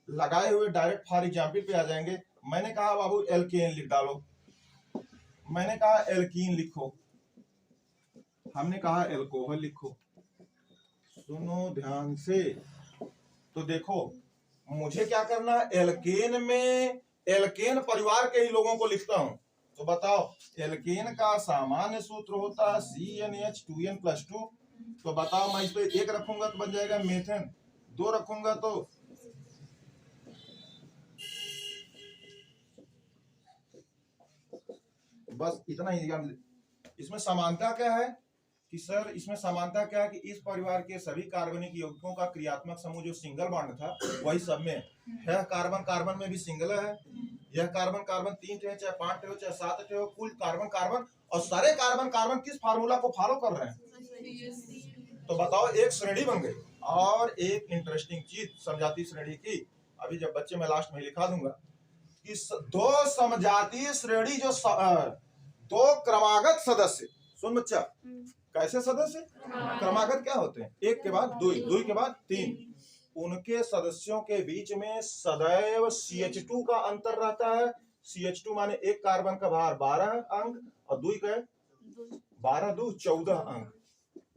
लगाए हुए डायरेक्ट फॉर एग्जाम्पल पे आ जाएंगे। मैंने कहा बाबू एल्केन लिख डालो, मैंने कहा एल्कीन लिखो, हमने कहा एल्कोहल लिखो। सुनो ध्यान से, तो देखो मुझे क्या करना है, एल्केन में एल्केन परिवार के ही लोगों को लिखता हूं। तो बताओ एल्केन का सामान्य सूत्र होता है CnH2n+2। तो बताओ मैं इस पे 1 रखूंगा तो बन जाएगा मेथेन, 2 रखूंगा तो बस इतना ही। इसमें समानता क्या है कि सर इसमें समानता क्या है कि इस परिवार के सभी कार्बनिक यौगिकों का क्रियात्मक समूह जो सिंगल बॉन्ड था वही सब में है। यह कार्बन कार्बन में भी सिंगल है, यह कार्बन कार्बन 3 थे, चाहे 5 थे, चाहे 7 थे, कुल कार्बन कार्बन, और सारे कार्बन कार्बन किस फार्मूला को फॉलो कर रहे हैं? तो बताओ, एक श्रेणी बन गई। और एक इंटरेस्टिंग चीज समझाती श्रेणी की, अभी जब बच्चे मैं लास्ट में लिखा दूंगा कि दो समजातीय श्रेणी जो दो क्रमागत सदस्य, सुन बच्चा, कैसे सदस्य क्रमागत क्या होते हैं? एक के बाद दुई, दुई के बाद तीन, उनके सदस्यों के बीच में सदैव CH2 का अंतर रहता है। CH2 माने एक कार्बन का भार 12 अंक और दुई का 12 दू 14 अंक।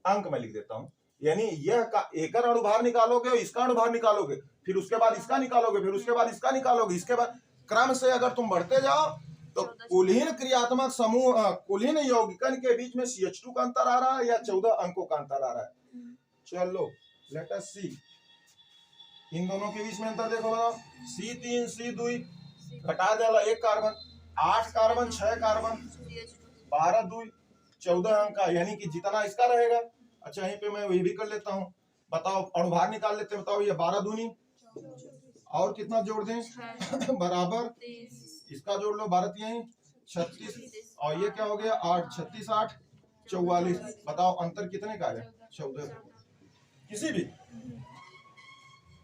अंक मैं लिख देता हूं, यानी यह का एक अणुभार निकालोगे और इसका अणुभार निकालोगे, फिर उसके बाद इसका निकालोगे, फिर उसके बाद इसका निकालोगे, इसके बाद क्रम से अगर तुम बढ़ते जाओ तो कुलीन क्रियात्मक समूह कुलीन यौगिकन के बीच में CH2 का अंतर आ रहा है या 14 अंकों का अंतर आ रहा है। चलो लेट अस सी, इन दोनों के बीच में अंतर देखो, बताओ। C3 C2 घटा देला एक कार्बन, 8 कार्बन 6 कार्बन, 12 2 14 अंक का, यानी कि जितना इसका रहेगा। अच्छा यहीं पे मैं ये भी कर लेता हूँ, बताओ अणुभार निकाल लेते हैं। बताओ ये 12 दूनी और कितना जोड़ दें बराबर, इसका जोड़ लो 12 यही 36, और ये क्या हो गया 8 36 8 44। बताओ अंतर कितने का है? 14। किसी भी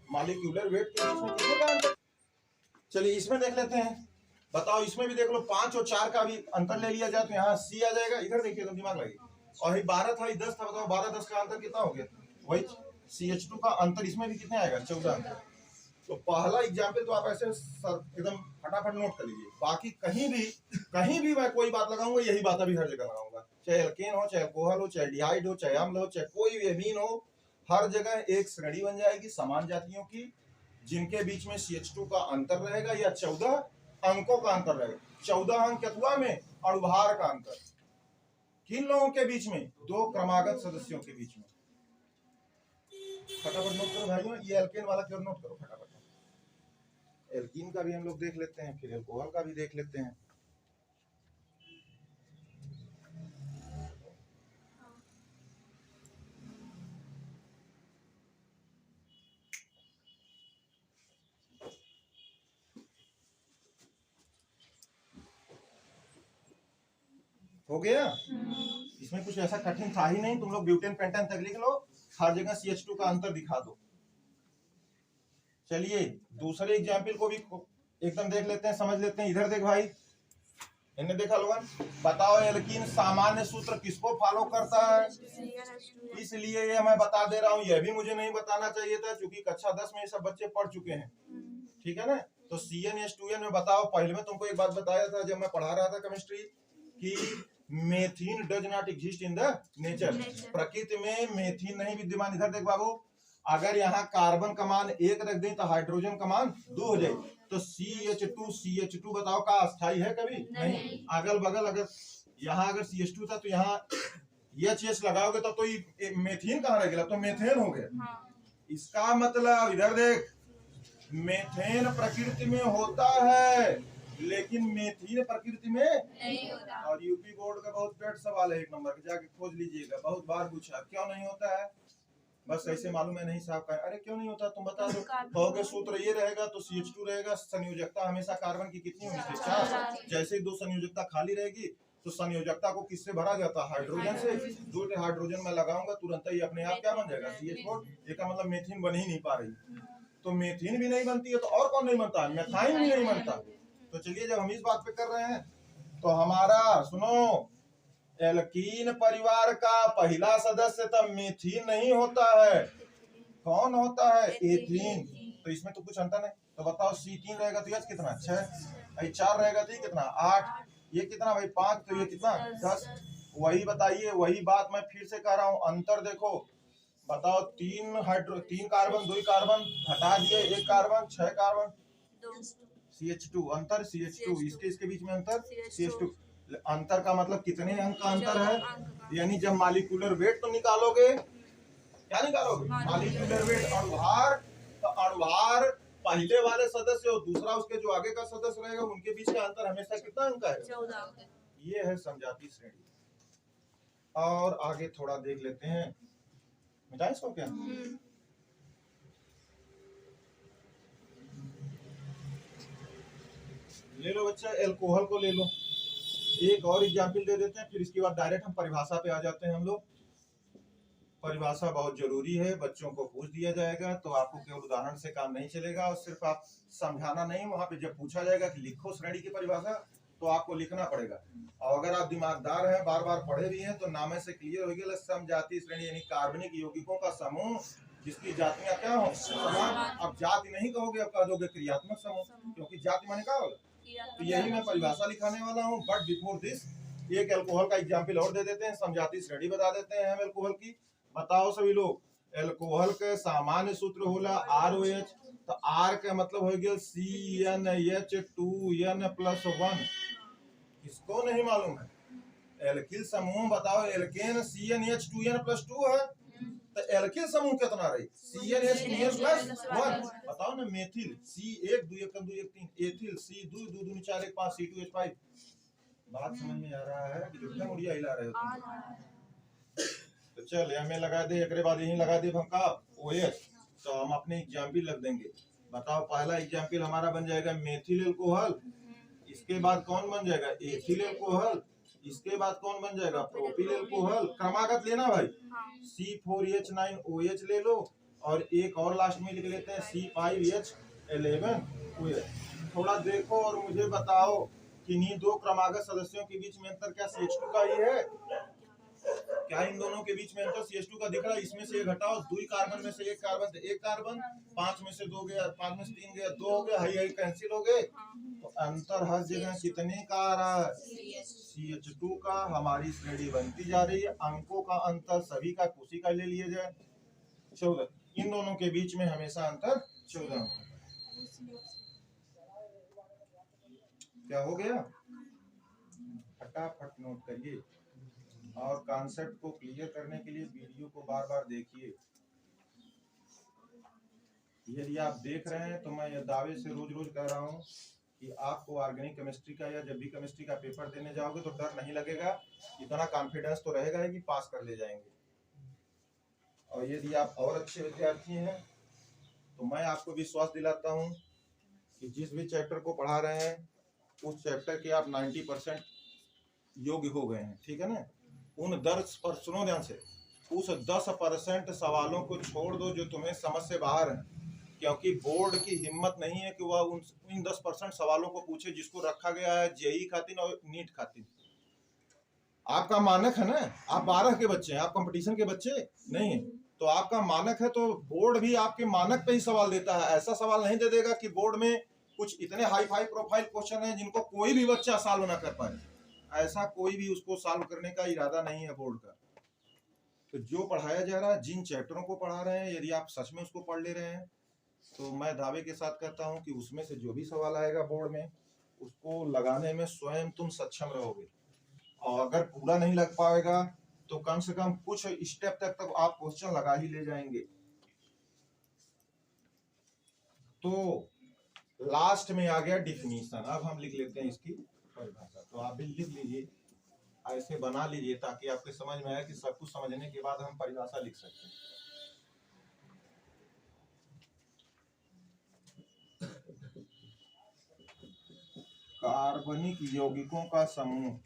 मॉलिक्यूलर वेट के बीच में कितने का अंतर? चलिए इसमें देख लेते हैं। बताओ इसमें भी देख लो, 5 और 4 का भी अंतर ले लिया जाए तो यहाँ C आ जाएगा। इधर देखिए तो दिमाग लगे, और ये 12 था, ये 10 था। बताओ 12 10 का अंतर कितना हो गया? वही CH2 का अंतर इसमें भी कितने आएगा? 14। तो पहला एग्जाम्पल तो आप ऐसे एकदम फटाफट नोट कर लीजिए। बाकी कहीं भी मैं कोई बात लगाऊंगा, यही बात अभी हर जगह लगाऊंगा, चाहे एल्केन हो, चाहे अल्कोहल हो, चाहे डिहाइड हो, चाहे अम्ल हो, चाहे कोई भी एमीन हो, हर जगह एक श्रेणी बन जाएगी समान जातियों की, जिनके बीच में CH2 का अंतर रहेगा या 14 अंकों का अंतर रहेगा। 14 अंक अथवा में अणुभार का अंतर, किन लोगों के बीच में? दो क्रमागत सदस्यों के बीच में। फटाफट नोट करो भाइयों, ये एल्केन वाला क्यों नोट करो फटाफट। एल्कीन का भी हम लोग देख लेते हैं, फिर अल्कोहल का भी देख लेते हैं। हो गया? इसमें कुछ ऐसा कठिन था ही नहीं, तुम लोग ब्यूटेन पेंटेन तक लिख लो, हर जगह CH2 का अंतर दिखा दो। चलिए दूसरे एग्जाम्पल को भी एकदम देख लेते हैं, समझ लेते हैं। इधर देख भाई, इन्हें देखा लोगन, बताओ एल्कीन सामान्य सूत्र किसको फॉलो करता है? इसलिए ये मैं बता दे रहा हूँ, यह भी मुझे नहीं बताना चाहिए था क्योंकि कक्षा 10 में ये सब बच्चे पढ़ चुके हैं, ठीक है ना। तो CnH2n में बताओ, पहले में तुमको एक बात बताया था जब मैं पढ़ा रहा था केमिस्ट्री, कि मेथिन does not exist in the nature, प्रकृति में मेथिन नहीं विद्यमान। इधर देख बाबू, अगर यहाँ कार्बन का मान 1 रख दें तो हाइड्रोजन का मान 2 हो जाए, तो CH2 बताओ का अस्थाई है? कभी नहीं। अगल बगल अगर यहाँ अगर CH2 था तो यहाँ H लगाओगे तो ये मेथिन कहाँ रह गया? तो मेथेन हो गया। इसका मतलब इधर देख, मेथेन प्रकृति में होता है लेकिन मेथिन प्रकृति में नहीं होता। और यूपी बोर्ड का बहुत पेट सवाल है, 1 नंबर का, जाके खोज लीजिएगा, बहुत बार पूछा क्यों नहीं होता है। बस ऐसे मालूम है नहीं साहब का, अरे क्यों नहीं होता तुम बता दो। कहोगे सूत्र ये रहेगा तो CH2 रहेगा, संयोजकता हमेशा कार्बन की कितनी होनी चाहिए? 4। जैसे ही 2 संयोजकता खाली रहेगी तो संयोजकता को किससे भरा जाता है? हाइड्रोजन से। 2 हाइड्रोजन में लगाऊंगा तुरंत ही अपने आप क्या बन जाएगा? CH4। ये का मतलब मेथिन बन ही नहीं पा रही, तो मेथिन भी नहीं बनती है तो और कौन नहीं बनता? मेथाइन भी नहीं बनता। तो चलिए जब हम इस बात पे कर रहे हैं तो हमारा सुनो, एल्कीन परिवार का पहला सदस्य तब मेथिन नहीं होता है, कौन होता है? एथीन। तो इसमें तो कुछ अंतर नहीं। तो बताओ C3 रहेगा तो H कितना? 6, 4 रहेगा तो ये कितना? 8, ये कितना भाई? 5, तो ये कितना? 10। वही बताइए, वही बात मैं फिर से कह रहा हूँ, अंतर देखो। बताओ 3 कार्बन 2 कार्बन हटा दिए, 1 कार्बन 6 कार्बन, CH2 अंतर, CH2 इसके बीच में अंतर, CH2 अंतर का मतलब कितने अंक का अंतर है? यानी जब मॉलिक्यूलर वेट तो निकालोगे, क्या निकालोगे? मॉलिक्यूलर वेट, अणुभार। तो अणुभार पहले वाले सदस्य और दूसरा उसके जो आगे का सदस्य रहेगा उनके बीच का अंतर हमेशा कितना अंक है? 14। ये है समजाती श्रेणी। और आगे थोड़ा देख लेते हैं। मिटाएं इसको क्या? ले लो बच्चा, एल्कोहल को ले लो। एक और एग्जाम्पल दे देते हैं, फिर इसके बाद डायरेक्ट हम परिभाषा पे आ जाते हैं हम लोग। परिभाषा बहुत जरूरी है, बच्चों को पूछ दिया जाएगा तो आपको केवल उदाहरण से काम नहीं चलेगा, और सिर्फ आप समझाना नहीं, वहां पे जब पूछा जाएगा कि लिखो श्रेणी की परिभाषा तो आपको लिखना पड़ेगा। और अगर आप दिमागदार हैं, बार बार पढ़े भी हैं, तो नामे से क्लियर हो गया, समजातीय श्रेणी यानी कार्बनिक यौगिकों का समूह जिसकी जातियां क्या हो समान। अब जाति नहीं कहोगे, अब कह दोगे क्रियात्मक समूह, क्योंकि जाति माने क्या होगा। तो यही मैं परिभाषा लिखाने वाला हूँ। बट बिफोर दिस एक अल्कोहल का एग्जाम्पल और दे देते हैं, समजातीय श्रेणी बता देते हैं हम अल्कोहल की। बताओ सभी लोग, अल्कोहल के सामान्य सूत्र होला ROH, तो R का मतलब हो गया CnH2n+1। किसको नहीं मालूम है? एल्किल समूह बताओ, एल्केन CnH2n+2 है, तो एल्किल समूह कितना रही? CnH2n+1। बताओ ना, methyl C1 2 1 2 1 3, ethyl C2 2 2 4 1 5 C2H5। बात समझ में आ रहा है कि जो मुड़िया हिला रहे हो? तो चल हमें लगा दे, एक बाद यही लगा दे हम का OH, तो हम अपने एग्जाम्पल लग देंगे। बताओ, पहला एग्जाम्पल हमारा बन जाएगा मेथिल अल्कोहल, इसके बाद कौन बन जाएगा? एथिल अल्कोहल, इसके बाद कौन बन जाएगा? Propyl alcohol. क्रमागत लेना भाई, C4H9OH ले लो, और एक और लास्ट में लिख लेते हैं C5H11OH। थोड़ा देखो और मुझे बताओ, किन्हीं दो क्रमागत सदस्यों के बीच में अंतर क्या CH2 का ही है? क्या इन दोनों के बीच में अंतर CH2 का दिख रहा है? इसमें से एक हटाओ, 2 कार्बन में से एक कार्बन, तो एक कार्बन, 5 में से 2 गया, 5 में से 3 गया, 2 हो गया, हाई हाई कैंसिल हो गए। तो अंतर हर जगह कितने का आ रहा है? CH2 का। हमारी श्रेणी बनती जा रही है, अंकों का अंतर सभी का उसी का ले लिया जाए 14। इन दोनों के बीच में हमेशा अंतर 14 अंक। क्या हो गया? फटाफट नोट करिए, और कॉन्सेप्ट को क्लियर करने के लिए वीडियो को बार बार देखिए। यदि आप देख रहे हैं तो मैं यह दावे से रोज रोज कह रहा हूँ कि आपको ऑर्गेनिक केमिस्ट्री का या जब भी केमिस्ट्री का पेपर देने जाओगे तो डर नहीं लगेगा, इतना कॉन्फिडेंस तो रहेगा कि पास कर ले जाएंगे। और यदि आप और अच्छे विद्यार्थी हैं तो मैं आपको विश्वास दिलाता हूँ कि जिस भी चैप्टर को पढ़ा रहे हैं उस चैप्टर के आप 90% योग्य हो गए हैं, ठीक है ना। उन 10% सुनो ध्यान से, उस 10% सवालों को छोड़ दो जो तुम्हें समझ से बाहर है, क्योंकि बोर्ड की हिम्मत नहीं है कि वह उन 10% सवालों को पूछे जिसको रखा गया है JEE खातिर और नीट खातिर। आपका मानक है ना, आप 12 के बच्चे हैं, आप कंपटीशन के बच्चे नहीं है, तो आपका मानक है, तो बोर्ड भी आपके मानक पे ही सवाल देता है। ऐसा सवाल नहीं दे देगा कि बोर्ड में कुछ इतने हाई फाई प्रोफाइल क्वेश्चन है जिनको कोई भी बच्चा सॉल्व ना कर पाए, ऐसा कोई भी उसको सॉल्व करने का इरादा नहीं है बोर्ड का। तो जो पढ़ाया जा रहा है, जिन चैप्टरों को पढ़ा रहे हैं, यदि आप सच में उसको पढ़ ले रहे हैं तो मैं दावे के साथ कहता हूं कि उसमें से जो भी सवाल आएगा बोर्ड में, उसको लगाने में स्वयं तुम सक्षम रहोगे। और अगर पूरा नहीं लग पाएगा तो कम से कम कुछ स्टेप तक आप क्वेश्चन लगा ही ले जाएंगे। तो लास्ट में आ गया डिफिनीशन। अब हम लिख लेते हैं इसकी परिभाषा, तो आप भी लिख लीजिए, ऐसे बना लीजिए ताकि आपके समझ में आए कि सब कुछ समझने के बाद हम परिभाषा लिख सकते हैं। कार्बनिक यौगिकों का समूह,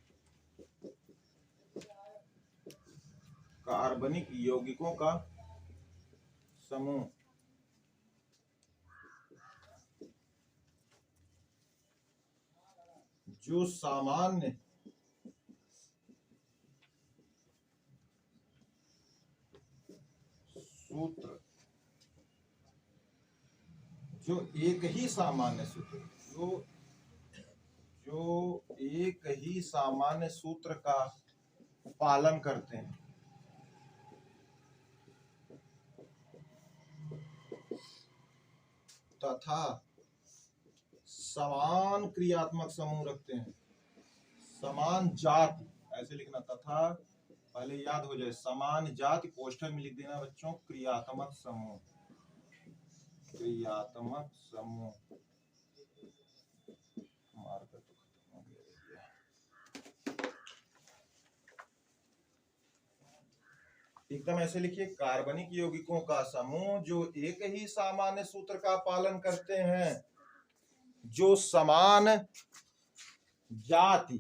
कार्बनिक यौगिकों का समूह जो सामान्य सूत्र, जो एक ही सामान्य सूत्र, जो एक ही सामान्य सूत्र का पालन करते हैं, तथा समान क्रियात्मक समूह रखते हैं। समान जाति, ऐसे लिखना, तथा पहले याद हो जाए, समान जाति कोष्ठक में लिख देना बच्चों, क्रियात्मक समूह, क्रियात्मक समूह। मार्कर तो खत्म हो गया। एकदम ऐसे लिखिए, कार्बनिक यौगिकों का समूह जो एक ही सामान्य सूत्र का पालन करते हैं, जो समान जाति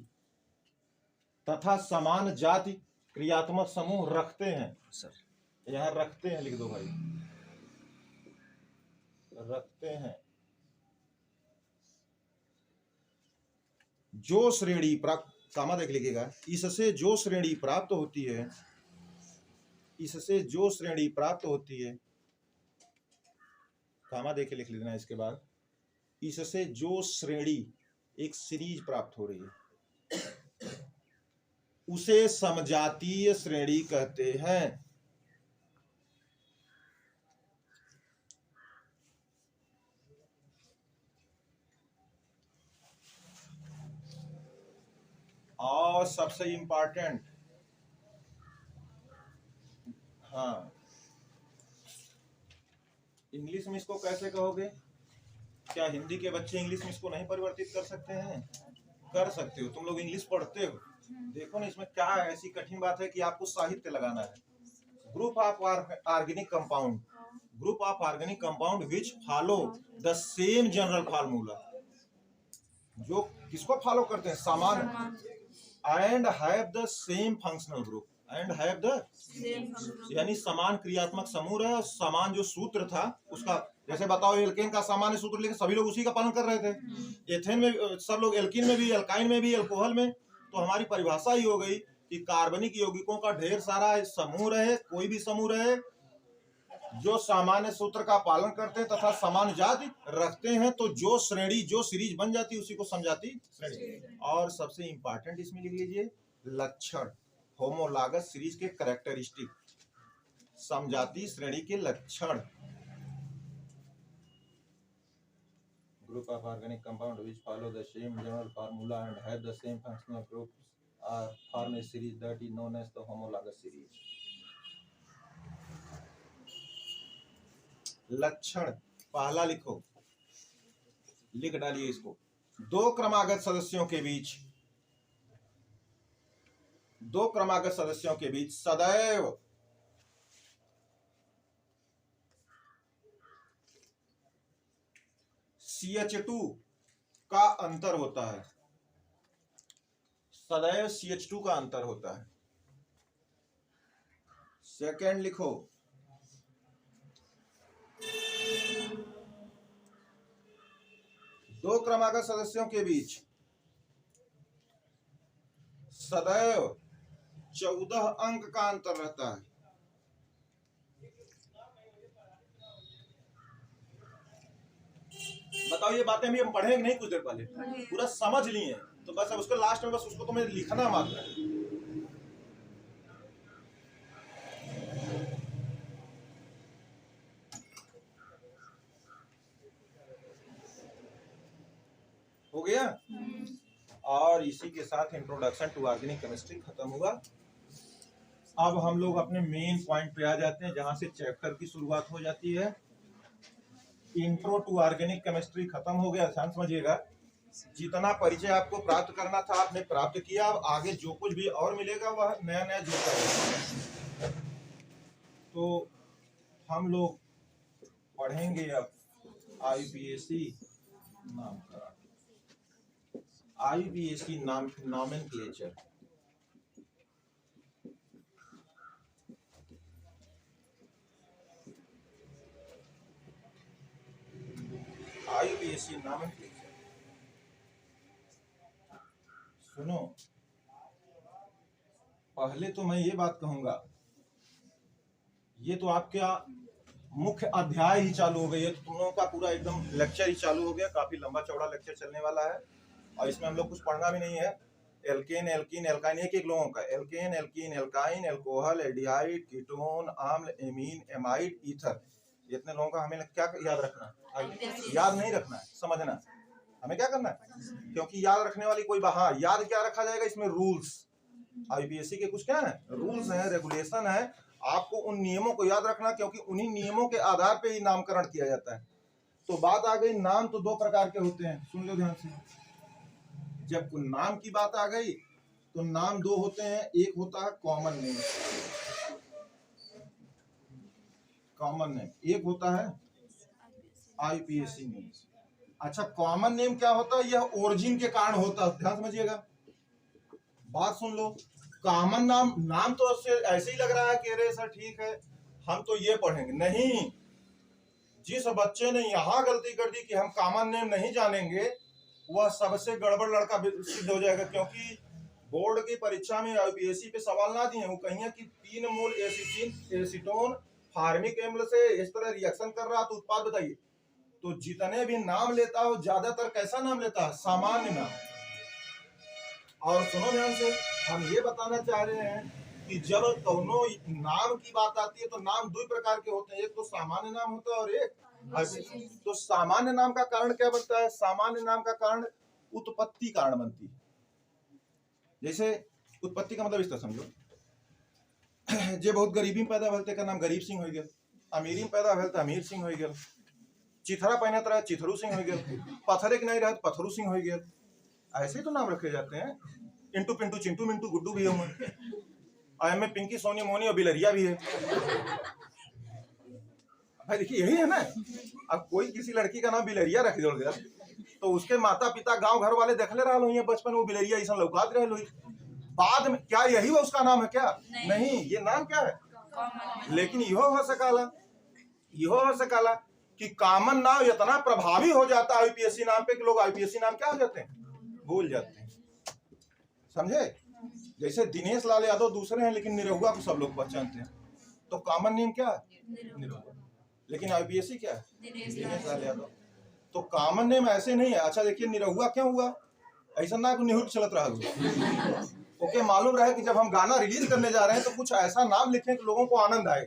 तथा समान जाति क्रियात्मक समूह रखते हैं। सर यहाँ रखते हैं लिख दो भाई, रखते हैं। जो श्रेणी प्राप्त, कामा देख लीजिएगा, इससे जो श्रेणी प्राप्त होती है, इससे जो श्रेणी प्राप्त होती है, कामा देखे लिख लेना इसके बाद, इससे जो श्रेणी एक सीरीज प्राप्त हो रही है उसे समजातीय श्रेणी कहते हैं। और सबसे इंपॉर्टेंट, हाँ, इंग्लिश में इसको कैसे कहोगे? क्या हिंदी के बच्चे इंग्लिश में इसको नहीं परिवर्तित कर सकते हैं? कर सकते हो, तुम लोग इंग्लिश पढ़ते हो। देखो ना, इसमें क्या ऐसी कठिन बात है कि आपको साहित्य लगाना है। Group of organic compound, group of organic compound which follow the same general formula, जो किसको फॉलो करते हैं? समान, and have the same functional group, and have the, यानी समान क्रियात्मक समूह है। और समान जो सूत्र था उसका, जैसे बताओ एल्केन का सामान्य सूत्र लेके सभी लोग उसी का पालन कर रहे थे। एथेन में सब लोग, एल्कीन में भी, एल्काइन में भी, अल्कोहल में। तो हमारी परिभाषा ही हो गई कि कार्बनिक यौगिकों का ढेर सारा समूह रहे, कोई भी समूह रहे, जो सामान्य सूत्र का पालन करते हैं तथा समान जाति रखते हैं, तो जो श्रेणी, जो सीरीज बन जाती है उसी को समजाति श्रेणी। और सबसे इंपॉर्टेंट इसमें लिख लीजिए लक्षण, होमोलॉगस सीरीज के कैरेक्टरिस्टिक, समजाति श्रेणी के लक्षण। Group of organic compound which follow the same general formula and have the same functional groups are form a series that is known as the homologous series. लक्षण पहला लिखो, लिख डालिए इसको। दो क्रमागत सदस्यों के बीच, दो क्रमागत सदस्यों के बीच सदैव CH2 का अंतर होता है, सदैव CH2 का अंतर होता है। सेकंड लिखो, दो क्रमागत सदस्यों के बीच सदैव 14 अंक का अंतर रहता है। बताओ ये बातें भी हम पढ़ेंगे नहीं कुछ देर पहले, पूरा समझ लिए, तो बस अब उसके लास्ट में बस उसको तुम्हें लिखना मात्र है। हो गया। और इसी के साथ इंट्रोडक्शन टू ऑर्गेनिक केमिस्ट्री खत्म हुआ। अब हम लोग अपने मेन पॉइंट पे आ जाते हैं, जहां से चैप्टर की शुरुआत हो जाती है। इंट्रो टू ऑर्गेनिक केमिस्ट्री खत्म हो गया। ध्यान समझिएगा, जितना परिचय आपको प्राप्त करना था आपने प्राप्त किया। अब आगे जो कुछ भी और मिलेगा वह नया नया जुड़ता है। तो हम लोग पढ़ेंगे अब IUPAC नाम का, IUPAC नाम नॉमेनक्लेचर। IUPAC नॉमेनक्लेचर, सुनो, पहले तो मैं ये बात कहूंगा, ये तो आपका मुख्य अध्याय ही चालू हो गई है। तो तुम लोगों का पूरा एकदम लेक्चर ही चालू हो गया। काफी लंबा चौड़ा लेक्चर चलने वाला है और इसमें हम लोग कुछ पढ़ना भी नहीं है। एल्केन, एल्कीन, एल्काइन, एक लोगों का alkane, alkene, alkyne, alcohol, aldehyde, ketone, अम्ल, एमीन, एमाइड, ईथर, इतने लोगों का हमें क्या याद रखना है? याद नहीं रखना है, समझना हमें क्या करना है, क्योंकि याद रखने वाली कोई हाँ, याद क्या रखा जाएगा इसमें? रूल्स। IUPAC के कुछ क्या है? रूल्स है, रेगुलेशन है। आपको उन नियमों को याद रखना, क्योंकि उन्हीं नियमों के आधार पे ही नामकरण किया जाता है। तो बात आ गई, नाम तो दो प्रकार के होते हैं, सुन लो ध्यान से। जब नाम की बात आ गई तो नाम दो होते हैं, एक होता है कॉमन नेम, कॉमन नेम, एक होता है आईपीएससी नेम। अच्छा, कॉमन नेम क्या होता है? यह ओरिजिन के कारण होता है। ध्यान समझिएगा, बात सुन लो। कॉमन नाम, नाम तो ऐसे ही लग रहा है कि अरे सर ठीक है हम तो ये पढ़ेंगे, नहीं। जिस बच्चे ने यहाँ गलती कर दी कि हम कॉमन नेम नहीं जानेंगे, वह सबसे गड़बड़ लड़का सिद्ध हो जाएगा। क्योंकि बोर्ड की परीक्षा में यूपीएससी पे सवाल ना दिए, वो कहिए कि 3 मोल एसीटोन फार्मिक एम्ल से इस तरह रिएक्शन कर रहा, तो उत्पाद बताइए। तो जितने भी नाम लेता हो ज्यादातर कैसा नाम लेता है? सामान्य नाम। और सुनो ध्यान से, हम ये बताना चाह रहे हैं कि जब दोनों नाम की बात आती है तो नाम दो प्रकार के होते हैं, एक तो सामान्य नाम होता है और एक। तो सामान्य नाम का कारण क्या बनता है? सामान्य नाम का कारण उत्पत्ति कारण बनती है। जैसे उत्पत्ति का मतलब इस तरह समझो, जे बहुत गरीबी में पैदा भेल का नाम गरीब सिंह हो गया, अमीरी में पैदा भेल तो अमीर सिंह हो गया, चिथरा पहनत रहा चिथरू सिंह हो गया, पत्थरे के नहीं रहा पत्थरू सिंह हो गया। ऐसे ही तो नाम रखे जाते हैं। इंटू पिंटू चिंटू मिंटू गुड्डू भी हूँ, में पिंकी सोनी मोनी और बिलरिया भी है। भाई देखिए यही है ना। अब कोई किसी लड़की का नाम बिलरिया रख दिया तो उसके माता पिता गांव घर वाले देख ले रहा लो बचपन वो बिलरिया ऐसा लौकात रहे लो, बाद में क्या यही वो उसका नाम है क्या? नहीं, ये नाम क्या है? लेकिन यो हो सकाला कि कॉमन नाम इतना प्रभावी हो जाता है आईपीएससी नाम पे कि लोग आईपीएससी नाम क्या हो जाते हैं? भूल जाते हैं। समझे? जैसे दिनेश लाल यादव दूसरे हैं लेकिन निरहुआ को सब लोग पहचानते हैं, तो कॉमन नेम क्या है? निरहुआ। लेकिन आईपीएससी क्या है? दिनेश लाल यादव। तो कॉमन नेम ऐसे नहीं है। अच्छा देखिए, निरहुआ क्यों हुआ? ऐसा ना निहुर चलत रहा। ओके, मालूम रहे कि जब हम गाना रिलीज करने जा रहे हैं तो कुछ ऐसा नाम लिखें कि लोगों को आनंद आए।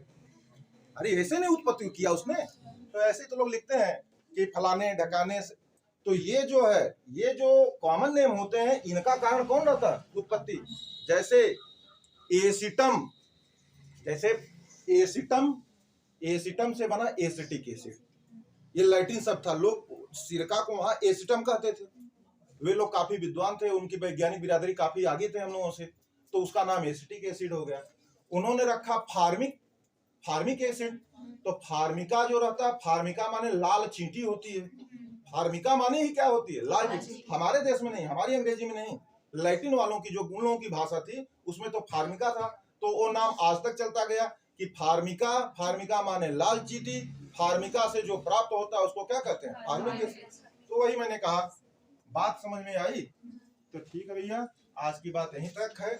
अरे ऐसे नहीं उत्पत्ति किया उसने, तो ऐसे तो लोग लिखते हैं कि फलाने ढकाने से। तो ये जो है, ये जो कॉमन नेम होते हैं, इनका कारण कौन रहता है? उत्पत्ति। जैसे एसिटम, एसिटम से बना एसिटिक एसिड, ये लैटिन शब्द था। लोग सिरका को वहां एसिटम कहते थे। वे लोग काफी विद्वान थे, उनकी वैज्ञानिक बिरादरी काफी आगे थे हम लोगों से, तो उसका नाम एसिटिक एसिड हो गया। उन्होंने रखा फार्मिक एसिड। तो फार्मिका जो रहता है, फार्मिका माने लाल चींटी होती है। फार्मिका माने ही क्या होती है? लाल चींटी। हमारे देश में नहीं, हमारी अंग्रेजी में नहीं, लैटिन वालों की जो गुणों की भाषा थी उसमें तो फार्मिका था। तो वो नाम आज तक चलता गया कि फार्मिका माने लाल चींटी। फार्मिका से जो प्राप्त होता है उसको क्या कहते हैं? Formic acid. तो वही मैंने कहा, बात समझ में आई? तो ठीक है भैया, आज की बात यहीं तक है।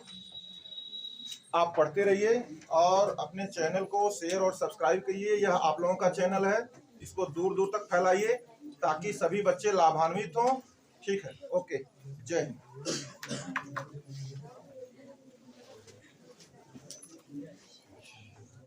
आप पढ़ते रहिए और अपने चैनल को शेयर और सब्सक्राइब करिए। यह आप लोगों का चैनल है, इसको दूर दूर तक फैलाइए ताकि सभी बच्चे लाभान्वित हों। ठीक है, ओके, जय हिंद।